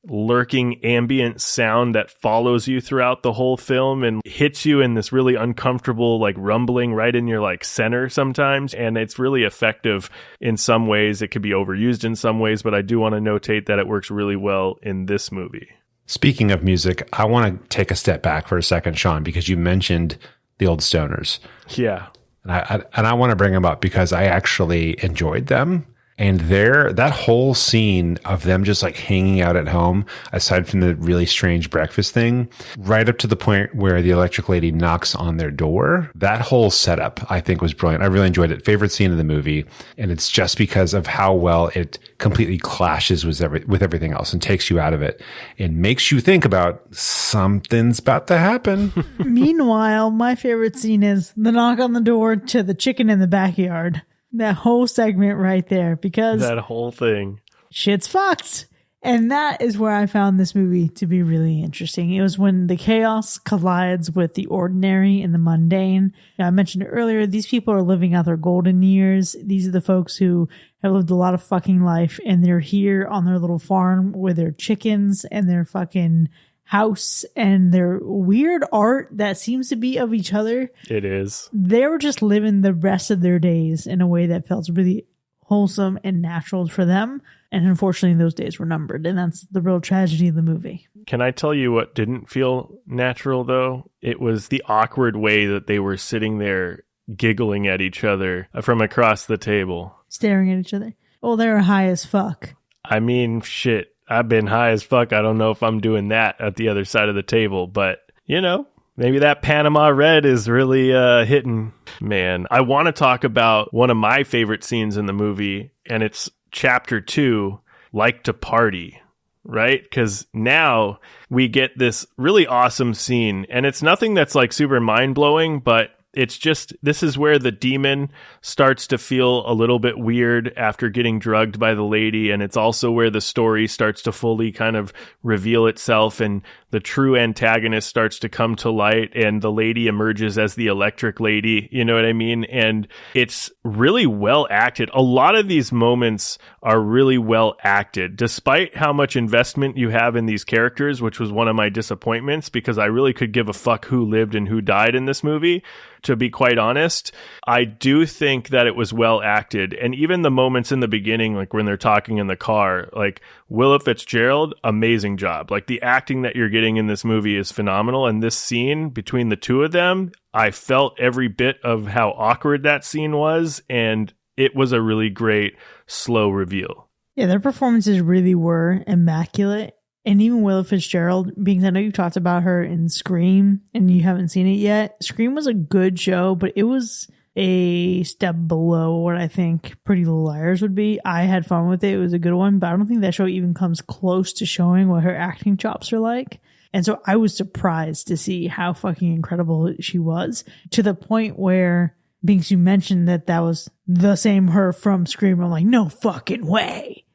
lurking ambient sound that follows you throughout the whole film and hits you in this really uncomfortable like rumbling right in your like center sometimes. And it's really effective in some ways. It could be overused in some ways, but I do want to notate that it works really well in this movie. Speaking of music, I want to take a step back for a second, Sean, because you mentioned the Old Stoners. Yeah. And I want to bring them up because I actually enjoyed them. And that whole scene of them just like hanging out at home, aside from the really strange breakfast thing, right up to the point where the electric lady knocks on their door, that whole setup I think was brilliant. I really enjoyed it. Favorite scene of the movie. And it's just because of how well it completely clashes with everything else and takes you out of it and makes you think about something's about to happen. Meanwhile, my favorite scene is the knock on the door to the chicken in the backyard. That whole segment right there, because that whole thing, shit's fucked. And that is where I found this movie to be really interesting. It was when the chaos collides with the ordinary and the mundane. Now, I mentioned earlier, these people are living out their golden years. These are the folks who have lived a lot of fucking life, and they're here on their little farm with their chickens and their fucking house and their weird art that seems to be of each other. It is. They were just living the rest of their days in a way that felt really wholesome and natural for them. And unfortunately, those days were numbered. And that's the real tragedy of the movie. Can I tell you what didn't feel natural, though? It was the awkward way that they were sitting there giggling at each other from across the table. Staring at each other. Oh, they were high as fuck. I mean, shit. I've been high as fuck. I don't know if I'm doing that at the other side of the table, but maybe that Panama Red is really hitting. Man, I want to talk about one of my favorite scenes in the movie, and it's chapter 2, Like to Party, right? Because now we get this really awesome scene, and it's nothing that's like super mind-blowing, but it's just, this is where the demon starts to feel a little bit weird after getting drugged by the lady. And it's also where the story starts to fully kind of reveal itself and the true antagonist starts to come to light and the lady emerges as the electric lady. You know what I mean? And it's really well acted. A lot of these moments are really well acted, despite how much investment you have in these characters, which was one of my disappointments because I really could give a fuck who lived and who died in this movie. To be quite honest, I do think that it was well acted. And even the moments in the beginning, like when they're talking in the car, like Willa Fitzgerald, amazing job. Like the acting that you're getting in this movie is phenomenal. And this scene between the two of them, I felt every bit of how awkward that scene was. And it was a really great slow reveal. Yeah, their performances really were immaculate. And even Willa Fitzgerald, because I know you talked about her in Scream and you haven't seen it yet. Scream was a good show, but it was a step below what I think Pretty Little Liars would be. I had fun with it. It was a good one, but I don't think that show even comes close to showing what her acting chops are like. And so I was surprised to see how fucking incredible she was, to the point where, Binks, you mentioned that was the same her from Scream. I'm like, no fucking way.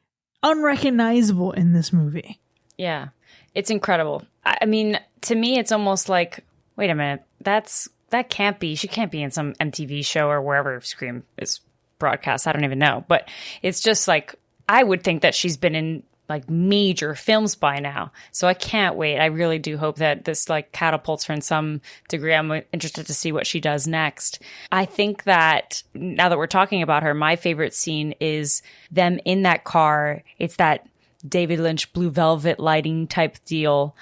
Unrecognizable in this movie. Yeah, it's incredible. I mean, to me, it's almost like, wait a minute, that can't be, she can't be in some MTV show or wherever Scream is broadcast. I don't even know. But it's just like, I would think that she's been in like major films by now. So I can't wait. I really do hope that this like catapults her in some degree. I'm interested to see what she does next. I think that now that we're talking about her, my favorite scene is them in that car. It's that David Lynch Blue Velvet lighting type deal.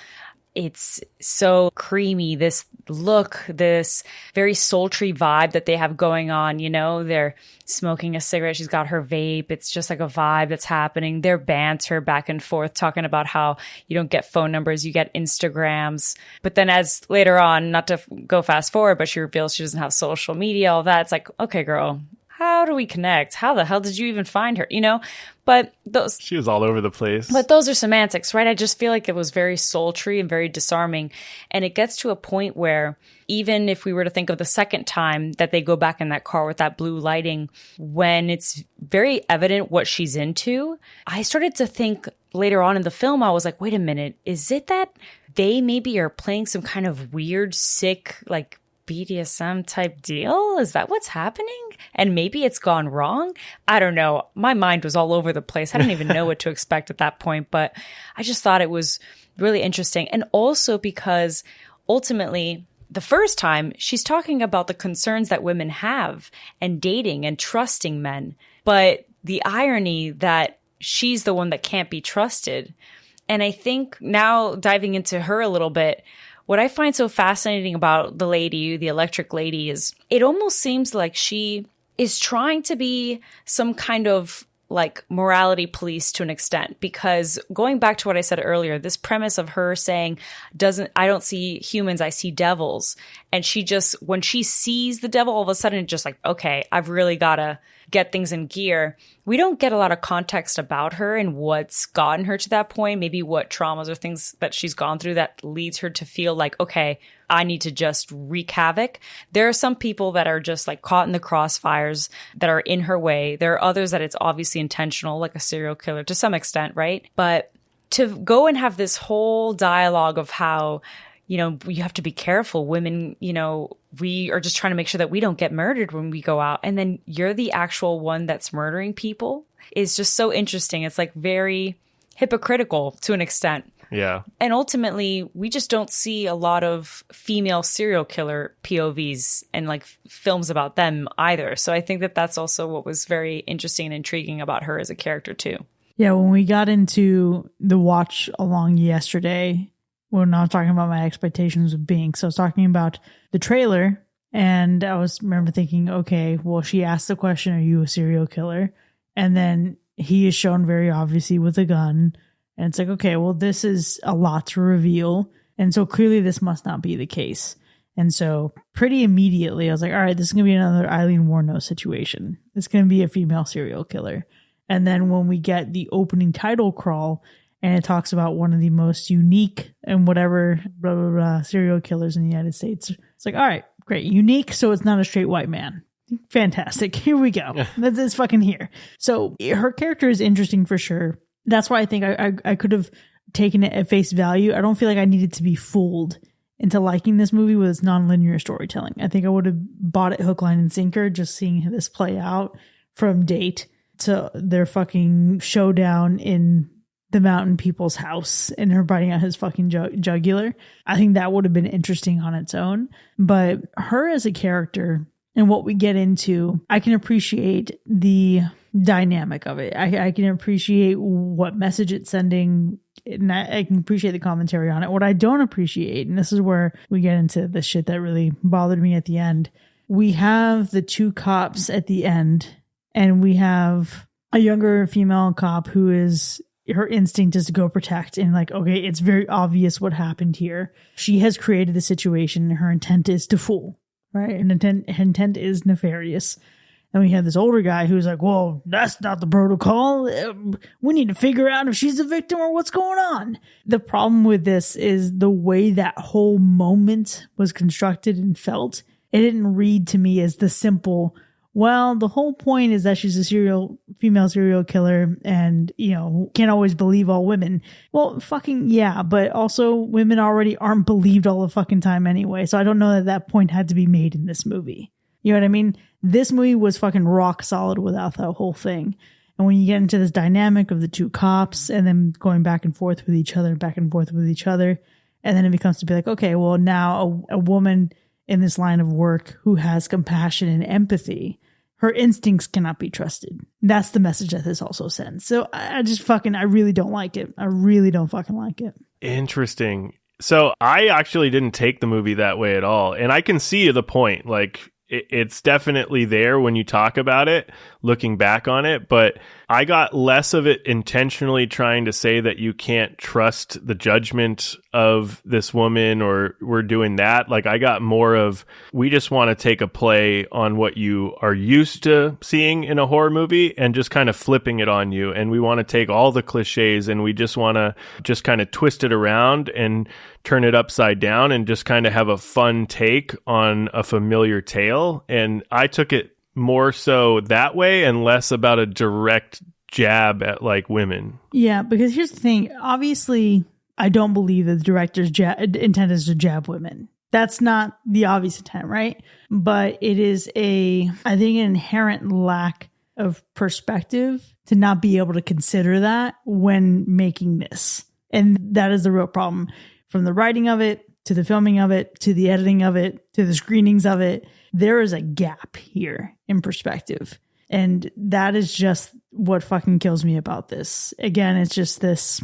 It's so creamy, this look, this very sultry vibe that they have going on. You know, they're smoking a cigarette. She's got her vape. It's just like a vibe that's happening. Their banter back and forth, talking about how you don't get phone numbers, you get Instagrams. But then as later on, not to go fast forward, but she reveals she doesn't have social media, all that. It's like, okay, girl, how do we connect? How the hell did you even find her? You know, but she was all over the place. But those are semantics, right? I just feel like it was very sultry and very disarming. And it gets to a point where even if we were to think of the second time that they go back in that car with that blue lighting, when it's very evident what she's into, I started to think later on in the film, I was like, wait a minute, is it that they maybe are playing some kind of weird, sick, like BDSM type deal? Is that what's happening? And maybe it's gone wrong? I don't know. My mind was all over the place. I didn't even know what to expect at that point, but I just thought it was really interesting. And also because ultimately, the first time she's talking about the concerns that women have and dating and trusting men, but the irony that she's the one that can't be trusted. And I think now diving into her a little bit, what I find so fascinating about the lady, the electric lady, is it almost seems like she is trying to be some kind of like morality police to an extent, because going back to what I said earlier, this premise of her saying, I don't see humans, I see devils. And she just, when she sees the devil, all of a sudden just like, okay, I've really got to get things in gear. We don't get a lot of context about her and what's gotten her to that point, maybe what traumas or things that she's gone through that leads her to feel like, okay, I need to just wreak havoc. There are some people that are just like caught in the crossfires that are in her way. There are others that it's obviously intentional, like a serial killer to some extent, right? But to go and have this whole dialogue of how, you know, you have to be careful. Women, you know, we are just trying to make sure that we don't get murdered when we go out. And then you're the actual one that's murdering people is just so interesting. It's like very hypocritical to an extent. Yeah. And ultimately, we just don't see a lot of female serial killer POVs and like films about them either. So I think that that's also what was very interesting and intriguing about her as a character too. Yeah, when we got into the watch along yesterday, when I was talking about my expectations of Binks, I was talking about the trailer, and I remember thinking, okay, well, she asked the question, are you a serial killer? And then he is shown very obviously with a gun, And it's like, okay, well, this is a lot to reveal. And so clearly this must not be the case. And so pretty immediately I was like, all right, this is going to be another Eileen Wuornos situation. It's going to be a female serial killer. And then when we get the opening title crawl and it talks about one of the most unique and whatever blah, blah, blah, serial killers in the United States, it's like, all right, great. Unique. So it's not a straight white man. Fantastic. Here we go. It's fucking here. So her character is interesting for sure. That's why I think I could have taken it at face value. I don't feel like I needed to be fooled into liking this movie with its nonlinear storytelling. I think I would have bought it hook, line, and sinker just seeing this play out from date to their fucking showdown in the mountain people's house and her biting out his fucking jugular. I think that would have been interesting on its own. But her as a character and what we get into, I can appreciate the dynamic of it. I can appreciate what message it's sending, and I can appreciate the commentary on it. What I don't appreciate, and this is where we get into the shit that really bothered me at the end, we have the two cops at the end, and we have a younger female cop who is, her instinct is to go protect, and like, okay, it's very obvious what happened here. She has created the situation. Her intent is to fool, right? And her intent is nefarious. And we have this older guy who's like, well, that's not the protocol. We need to figure out if she's a victim or what's going on. The problem with this is the way that whole moment was constructed and felt. It didn't read to me as the simple, well, the whole point is that she's a female serial killer and, you know, can't always believe all women. Well, fucking yeah, but also women already aren't believed all the fucking time anyway. So I don't know that point had to be made in this movie. You know what I mean? This movie was fucking rock solid without that whole thing. And when you get into this dynamic of the two cops and then going back and forth with each other, and then it becomes to be like, okay, well, now a woman in this line of work who has compassion and empathy, her instincts cannot be trusted. That's the message that this also sends. So I really don't like it. I really don't fucking like it. Interesting. So I actually didn't take the movie that way at all. And I can see the point. Like, it's definitely there when you talk about it, looking back on it, but I got less of it intentionally trying to say that you can't trust the judgment of this woman or we're doing that. Like, I got more of, we just want to take a play on what you are used to seeing in a horror movie and just kind of flipping it on you. And we want to take all the cliches and we just want to just kind of twist it around and turn it upside down and just kind of have a fun take on a familiar tale. And I took it more so that way and less about a direct jab at like women. Yeah, because here's the thing. Obviously, I don't believe that the director's intent is to jab women. That's not the obvious intent, right? But it is I think, an inherent lack of perspective to not be able to consider that when making this. And that is the real problem. From the writing of it, to the filming of it, to the editing of it, to the screenings of it, there is a gap here in perspective. And that is just what fucking kills me about this. Again, it's just this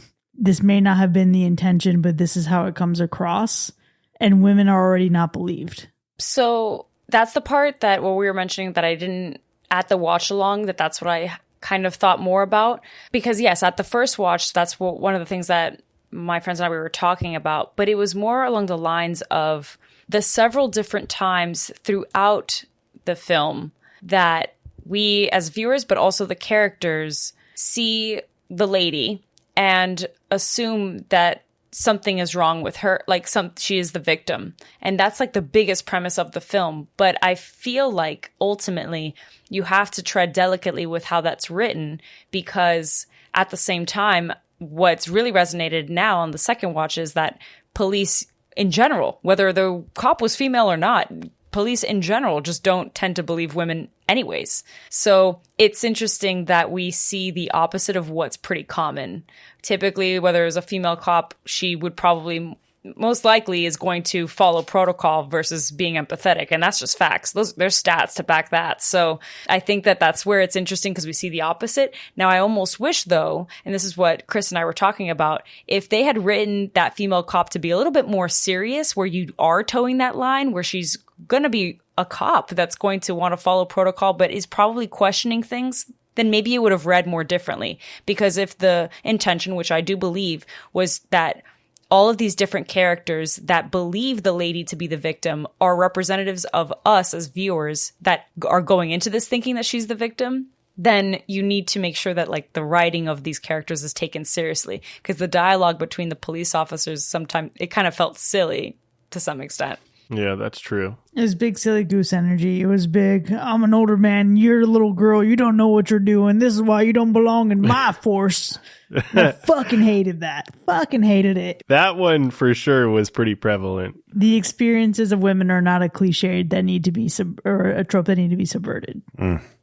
may not have been the intention, but this is how it comes across. And women are already not believed. So that's the part that what we were mentioning that I didn't, at the watch along, that's what I kind of thought more about. Because yes, at the first watch, that's one of the things that my friends and I, we were talking about, but it was more along the lines of the several different times throughout the film that we as viewers, but also the characters, see the lady and assume that something is wrong with her, like she is the victim. And that's like the biggest premise of the film. But I feel like ultimately you have to tread delicately with how that's written, because at the same time, what's really resonated now on the second watch is that police in general, whether the cop was female or not, police in general just don't tend to believe women anyways. So it's interesting that we see the opposite of what's pretty common. Typically, whether it's a female cop, she would probably most likely is going to follow protocol versus being empathetic. And that's just facts. There's stats to back that. So I think that that's where it's interesting because we see the opposite. Now, I almost wish, though, and this is what Chris and I were talking about, if they had written that female cop to be a little bit more serious, where you are towing that line, where she's going to be a cop that's going to want to follow protocol, but is probably questioning things then maybe it would have read more differently. Because if the intention, which I do believe, was that all of these different characters that believe the lady to be the victim are representatives of us as viewers that are going into this thinking that she's the victim, then you need to make sure that like the writing of these characters is taken seriously, because the dialogue between the police officers, sometimes it kind of felt silly to some extent. Yeah, that's true. It was big silly goose energy. It was big, I'm an older man, you're a little girl, you don't know what you're doing. This is why you don't belong in my force. I fucking hated that. Fucking hated it. That one for sure was pretty prevalent. The experiences of women are not a cliche that need to be or a trope that need to be subverted.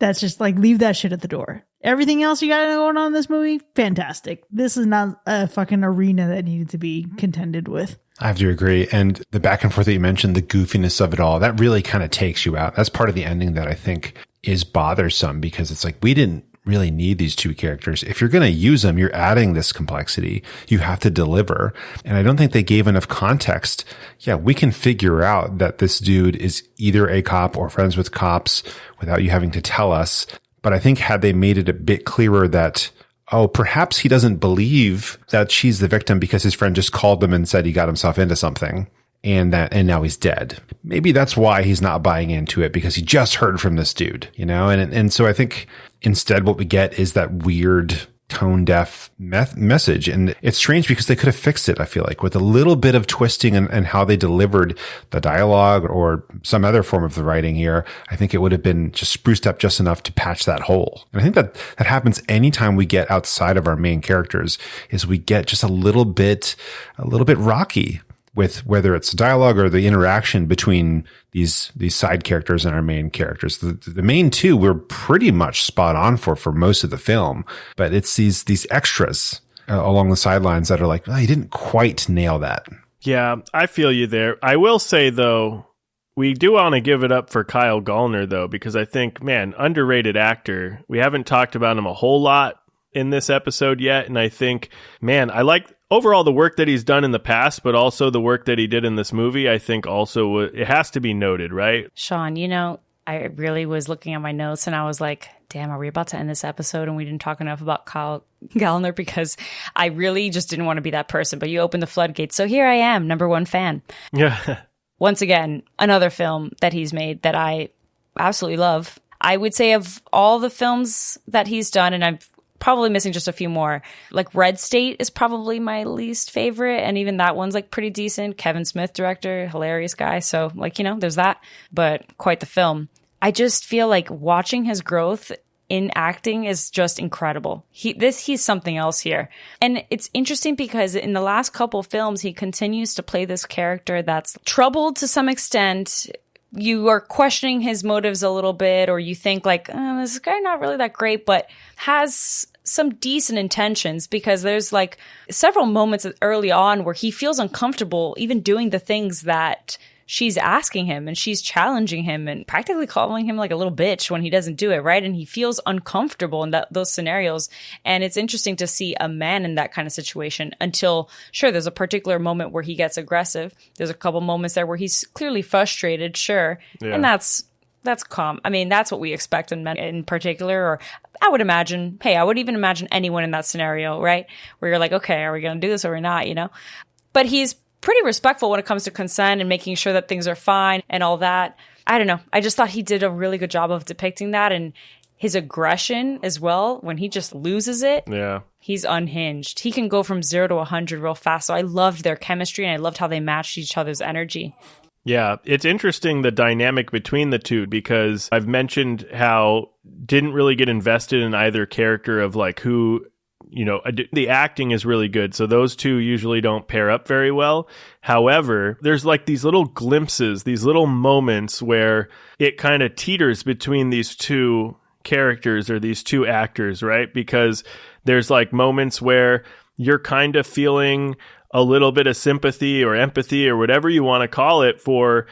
That's just like, leave that shit at the door. Everything else you got going on in this movie, fantastic. This is not a fucking arena that needed to be contended with. I have to agree. And the back and forth that you mentioned, the goofiness of it all, that really kind of takes you out. That's part of the ending that I think is bothersome, because it's like, we didn't really need these two characters. If you're going to use them, you're adding this complexity. You have to deliver. And I don't think they gave enough context. Yeah, we can figure out that this dude is either a cop or friends with cops without you having to tell us. But I think had they made it a bit clearer that, oh, perhaps he doesn't believe that she's the victim because his friend just called them and said he got himself into something, and now he's dead. Maybe that's why he's not buying into it, because he just heard from this dude, you know? And so I think instead what we get is that weird tone deaf message. And it's strange because they could have fixed it, I feel like, with a little bit of twisting and how they delivered the dialogue or some other form of the writing here. I think it would have been just spruced up just enough to patch that hole. And I think that happens anytime we get outside of our main characters, is we get just a little bit rocky with whether it's dialogue or the interaction between these side characters and our main characters. The main two we're pretty much spot on for most of the film, but it's these extras along the sidelines that are like, oh, you didn't quite nail that. Yeah, I feel you there. I will say, though, we do want to give it up for Kyle Gallner, though, because I think, man, underrated actor. We haven't talked about him a whole lot in this episode yet, and I think, man, I like overall the work that he's done in the past, but also the work that he did in this movie. I think also it has to be noted, right? Sean, I really was looking at my notes and I was like, damn, are we about to end this episode and we didn't talk enough about Kyle Gallner? Because I really just didn't want to be that person, but you opened the floodgates. So here I am, number one fan. Yeah. Once again, another film that he's made that I absolutely love. I would say of all the films that he's done, and I'm probably missing just a few more, like Red State is probably my least favorite, and even that one's like pretty decent. Kevin Smith director, hilarious guy, so like, there's that, but quite the film. I just feel like watching his growth in acting is just incredible. He's something else here. And it's interesting because in the last couple films he continues to play this character that's troubled to some extent. You are questioning his motives a little bit, or you think like, this guy not really that great, but has some decent intentions, because there's like several moments early on where he feels uncomfortable even doing the things that she's asking him, and she's challenging him and practically calling him like a little bitch when he doesn't do it, right? And he feels uncomfortable in those scenarios. And it's interesting to see a man in that kind of situation until, sure, there's a particular moment where he gets aggressive. There's a couple moments there where he's clearly frustrated, sure. Yeah. And that's calm. I mean, that's what we expect in men in particular, or I would even imagine anyone in that scenario, right? Where you're like, okay, are we going to do this or we're not, But he's pretty respectful when it comes to consent and making sure that things are fine and all that. I don't know. I just thought he did a really good job of depicting that, and his aggression as well, when he just loses it. Yeah. He's unhinged. He can go from 0 to 100 real fast. So I loved their chemistry, and I loved how they matched each other's energy. Yeah, it's interesting, the dynamic between the two, because I've mentioned how didn't really get invested in either character of like who, the acting is really good. So those two usually don't pair up very well. However, there's like these little glimpses, these little moments where it kind of teeters between these two characters or these two actors, right? Because there's like moments where you're kind of feeling a little bit of sympathy or empathy or whatever you want to call it for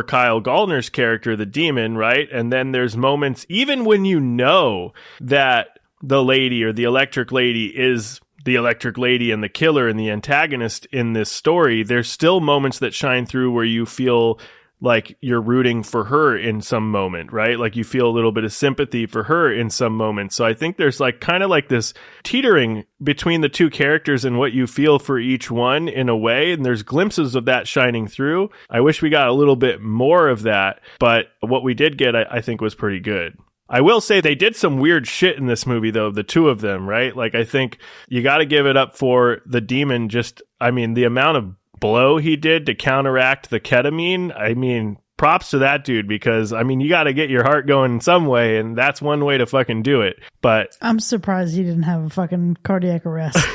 Kyle Gallner's character, the demon, right? And then there's moments, even when you know that the lady or the electric lady is the electric lady and the killer and the antagonist in this story, there's still moments that shine through where you feel like you're rooting for her in some moment, right? Like you feel a little bit of sympathy for her in some moment. So I think there's like kind of like this teetering between the two characters and what you feel for each one in a way. And there's glimpses of that shining through. I wish we got a little bit more of that, but what we did get, I think was pretty good. I will say they did some weird shit in this movie, though, the two of them, right? Like, I think you got to give it up for the demon. Just, I mean, the amount of blow he did to counteract the ketamine. I mean, props to that dude, because, I mean, you got to get your heart going in some way, and that's one way to fucking do it. But I'm surprised he didn't have a fucking cardiac arrest.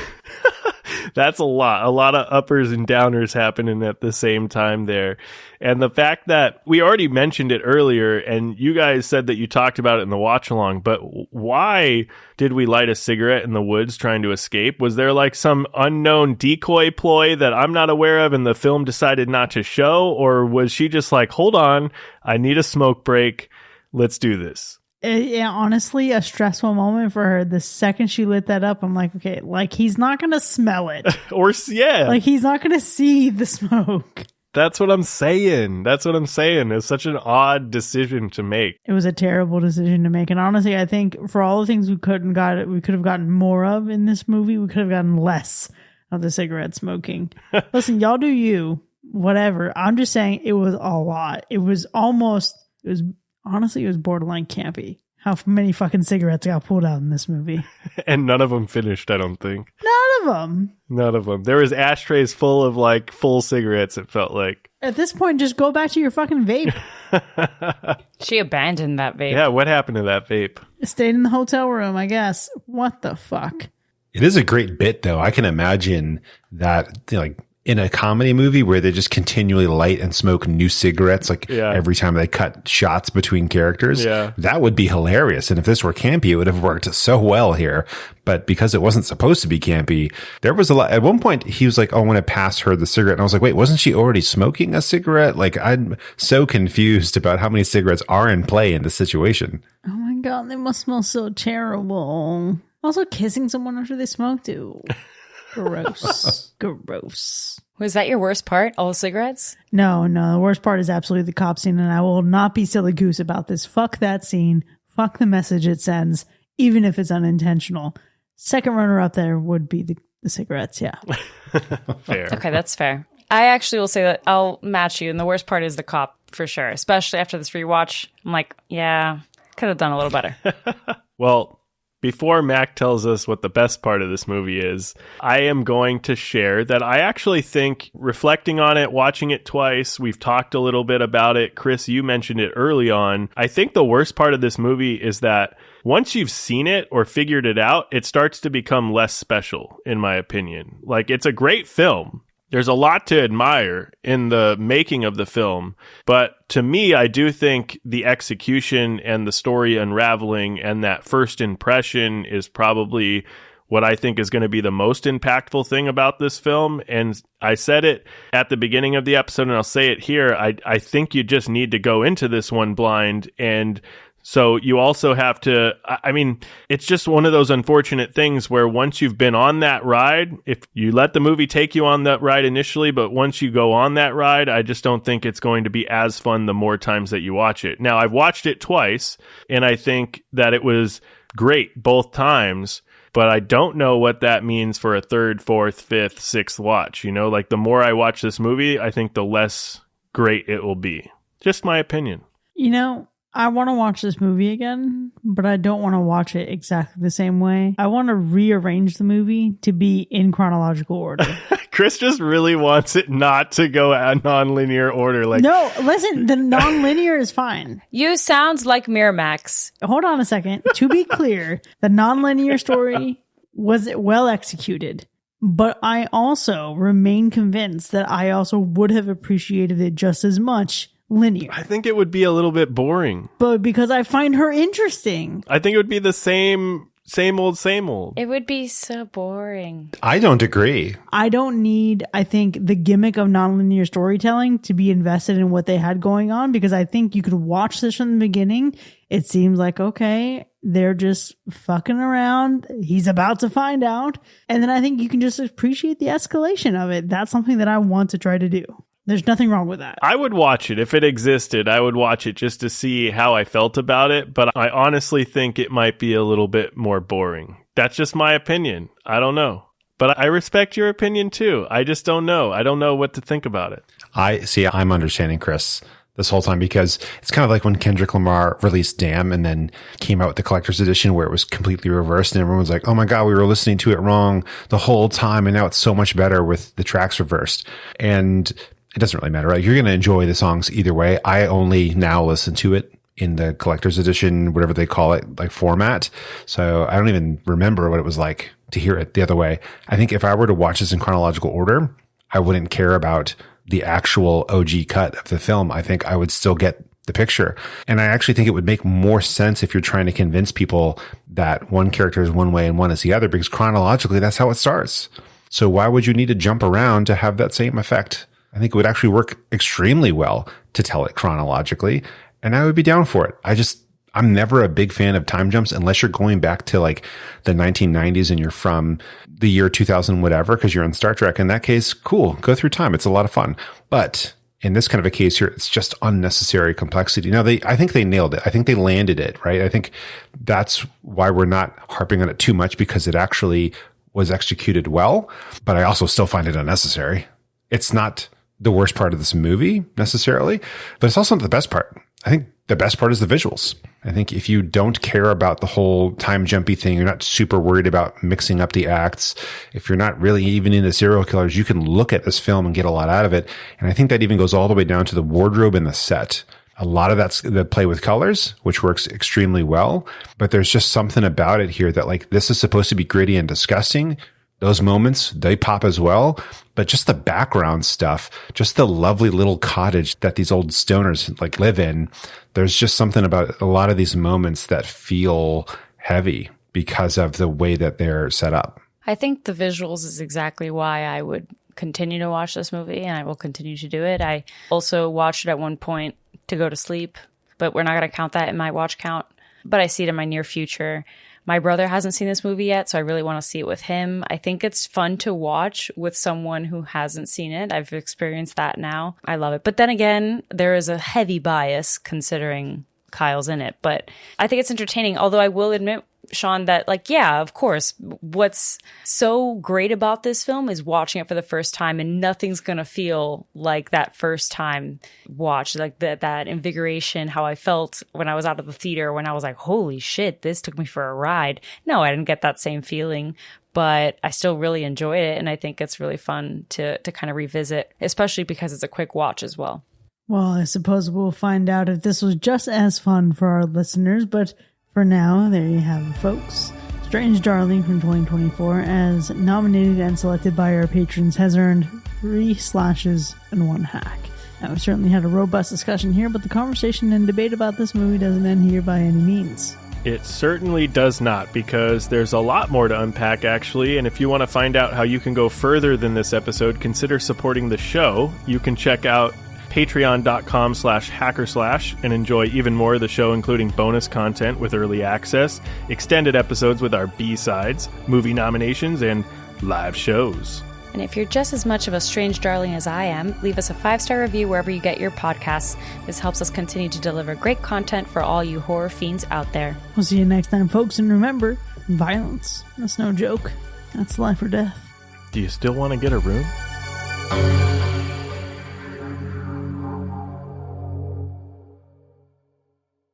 that's a lot of uppers and downers happening at the same time there. And the fact that we already mentioned it earlier, and you guys said that you talked about it in the watch along, but why did we light a cigarette in the woods trying to escape? Was there like some unknown decoy ploy that I'm not aware of and the film decided not to show? Or was she just like, hold on, I need a smoke break, let's do this? Yeah, honestly, a stressful moment for her. The second she lit that up, I'm like, okay, like he's not going to smell it. Or, yeah. Like he's not going to see the smoke. That's what I'm saying. It's such an odd decision to make. It was a terrible decision to make. And honestly, I think for all the things we could have gotten more of in this movie, we could have gotten less of the cigarette smoking. Listen, y'all do you, whatever. I'm just saying it was a lot. Honestly, it was borderline campy. How many fucking cigarettes got pulled out in this movie? And none of them finished, I don't think. None of them. There was ashtrays full of like full cigarettes, it felt like. At this point, just go back to your fucking vape. She abandoned that vape. Yeah, what happened to that vape? It stayed in the hotel room, I guess. What the fuck? It is a great bit, though. I can imagine that, like, in a comedy movie where they just continually light and smoke new cigarettes, like every time they cut shots between characters, that would be hilarious. And if this were campy, it would have worked so well here. But because it wasn't supposed to be campy, there was a lot. At one point, he was like, oh, I want to pass her the cigarette. And I was like, wait, wasn't she already smoking a cigarette? Like, I'm so confused about how many cigarettes are in play in this situation. Oh my God, they must smell so terrible. Also, kissing someone after they smoked, too. Gross. Gross. Was that your worst part? All the cigarettes? No. The worst part is absolutely the cop scene, and I will not be silly goose about this. Fuck that scene. Fuck the message it sends, even if it's unintentional. Second runner up there would be the cigarettes, yeah. Fair. Okay, that's fair. I actually will say that I'll match you, and the worst part is the cop, for sure. Especially after this rewatch. I'm like, yeah, could have done a little better. Well, before Mac tells us what the best part of this movie is, I am going to share that I actually think, reflecting on it, watching it twice, we've talked a little bit about it. Chris, you mentioned it early on. I think the worst part of this movie is that once you've seen it or figured it out, it starts to become less special, in my opinion. Like, it's a great film. There's a lot to admire in the making of the film, but to me, I do think the execution and the story unraveling and that first impression is probably what I think is going to be the most impactful thing about this film. And I said it at the beginning of the episode, and I'll say it here. I think you just need to go into this one blind, and so you also have to, I mean, it's just one of those unfortunate things where once you've been on that ride, if you let the movie take you on that ride initially, but once you go on that ride, I just don't think it's going to be as fun the more times that you watch it. Now, I've watched it twice, and I think that it was great both times, but I don't know what that means for a third, fourth, fifth, sixth watch. You know, like the more I watch this movie, I think the less great it will be. Just my opinion. You know, I want to watch this movie again, but I don't want to watch it exactly the same way. I want to rearrange the movie to be in chronological order. Chris just really wants it not to go a non-linear order. Like, no, listen, the non-linear is fine. You sound like Miramax. Hold on a second. To be clear, the non-linear story was well executed. But I also remain convinced that I also would have appreciated it just as much linear. I think it would be a little bit boring. But because I find her interesting. I think it would be the same old. It would be so boring. I don't agree. I don't need, I think, the gimmick of nonlinear storytelling to be invested in what they had going on, because I think you could watch this from the beginning. It seems like, okay, they're just fucking around. He's about to find out. And then I think you can just appreciate the escalation of it. That's something that I want to try to do. There's nothing wrong with that. I would watch it. If it existed, I would watch it just to see how I felt about it. But I honestly think it might be a little bit more boring. That's just my opinion. I don't know. But I respect your opinion too. I just don't know. I don't know what to think about it. I'm understanding Chris this whole time, because it's kind of like when Kendrick Lamar released Damn and then came out with the collector's edition where it was completely reversed and everyone's like, oh my God, we were listening to it wrong the whole time. And now it's so much better with the tracks reversed. And it doesn't really matter, right? You're going to enjoy the songs either way. I only now listen to it in the collector's edition, whatever they call it, like format. So I don't even remember what it was like to hear it the other way. I think if I were to watch this in chronological order, I wouldn't care about the actual OG cut of the film. I think I would still get the picture. And I actually think it would make more sense if you're trying to convince people that one character is one way and one is the other, because chronologically, that's how it starts. So why would you need to jump around to have that same effect? I think it would actually work extremely well to tell it chronologically, and I would be down for it. I'm never a big fan of time jumps unless you're going back to like the 1990s and you're from the year 2000, whatever, because you're in Star Trek. In that case, cool, go through time. It's a lot of fun. But in this kind of a case here, it's just unnecessary complexity. Now, I think they nailed it. I think they landed it, right? I think that's why we're not harping on it too much, because it actually was executed well, but I also still find it unnecessary. It's not the worst part of this movie necessarily, but it's also not the best part. I think the best part is the visuals. I think if you don't care about the whole time jumpy thing, you're not super worried about mixing up the acts. If you're not really even into serial killers, you can look at this film and get a lot out of it. And I think that even goes all the way down to the wardrobe and the set. A lot of that's the play with colors, which works extremely well. But there's just something about it here that, like, this is supposed to be gritty and disgusting. Those moments, they pop as well. But just the background stuff, just the lovely little cottage that these old stoners like live in, there's just something about a lot of these moments that feel heavy because of the way that they're set up. I think the visuals is exactly why I would continue to watch this movie, and I will continue to do it. I also watched it at one point to go to sleep, but we're not going to count that in my watch count. But I see it in my near future. My brother hasn't seen this movie yet, so I really want to see it with him. I think it's fun to watch with someone who hasn't seen it. I've experienced that now. I love it. But then again, there is a heavy bias considering Kyle's in it. But I think it's entertaining, although I will admit, Sean, that, like, yeah, of course, what's so great about this film is watching it for the first time, and nothing's going to feel like that first time watch, like that invigoration, how I felt when I was out of the theater, when I was like, holy shit, this took me for a ride. No, I didn't get that same feeling, but I still really enjoyed it, and I think it's really fun to kind of revisit, especially because it's a quick watch as well. Well, I suppose we'll find out if this was just as fun for our listeners, but for now, there you have it, folks. Strange Darling from 2024, as nominated and selected by our patrons, has earned 3 slashes and 1 hack. Now, we certainly had a robust discussion here, but the conversation and debate about this movie doesn't end here by any means. It certainly does not, because there's a lot more to unpack, actually, and if you want to find out how you can go further than this episode, consider supporting the show. You can check out patreon.com/hackerslash and enjoy even more of the show, including bonus content with early access, extended episodes with our B-sides, movie nominations, and live shows. And if you're just as much of a strange darling as I am, leave us a 5-star review wherever you get your podcasts. This helps us continue to deliver great content for all you horror fiends out there. We'll see you next time, folks, and remember, violence, that's no joke. That's life or death. Do you still want to get a room?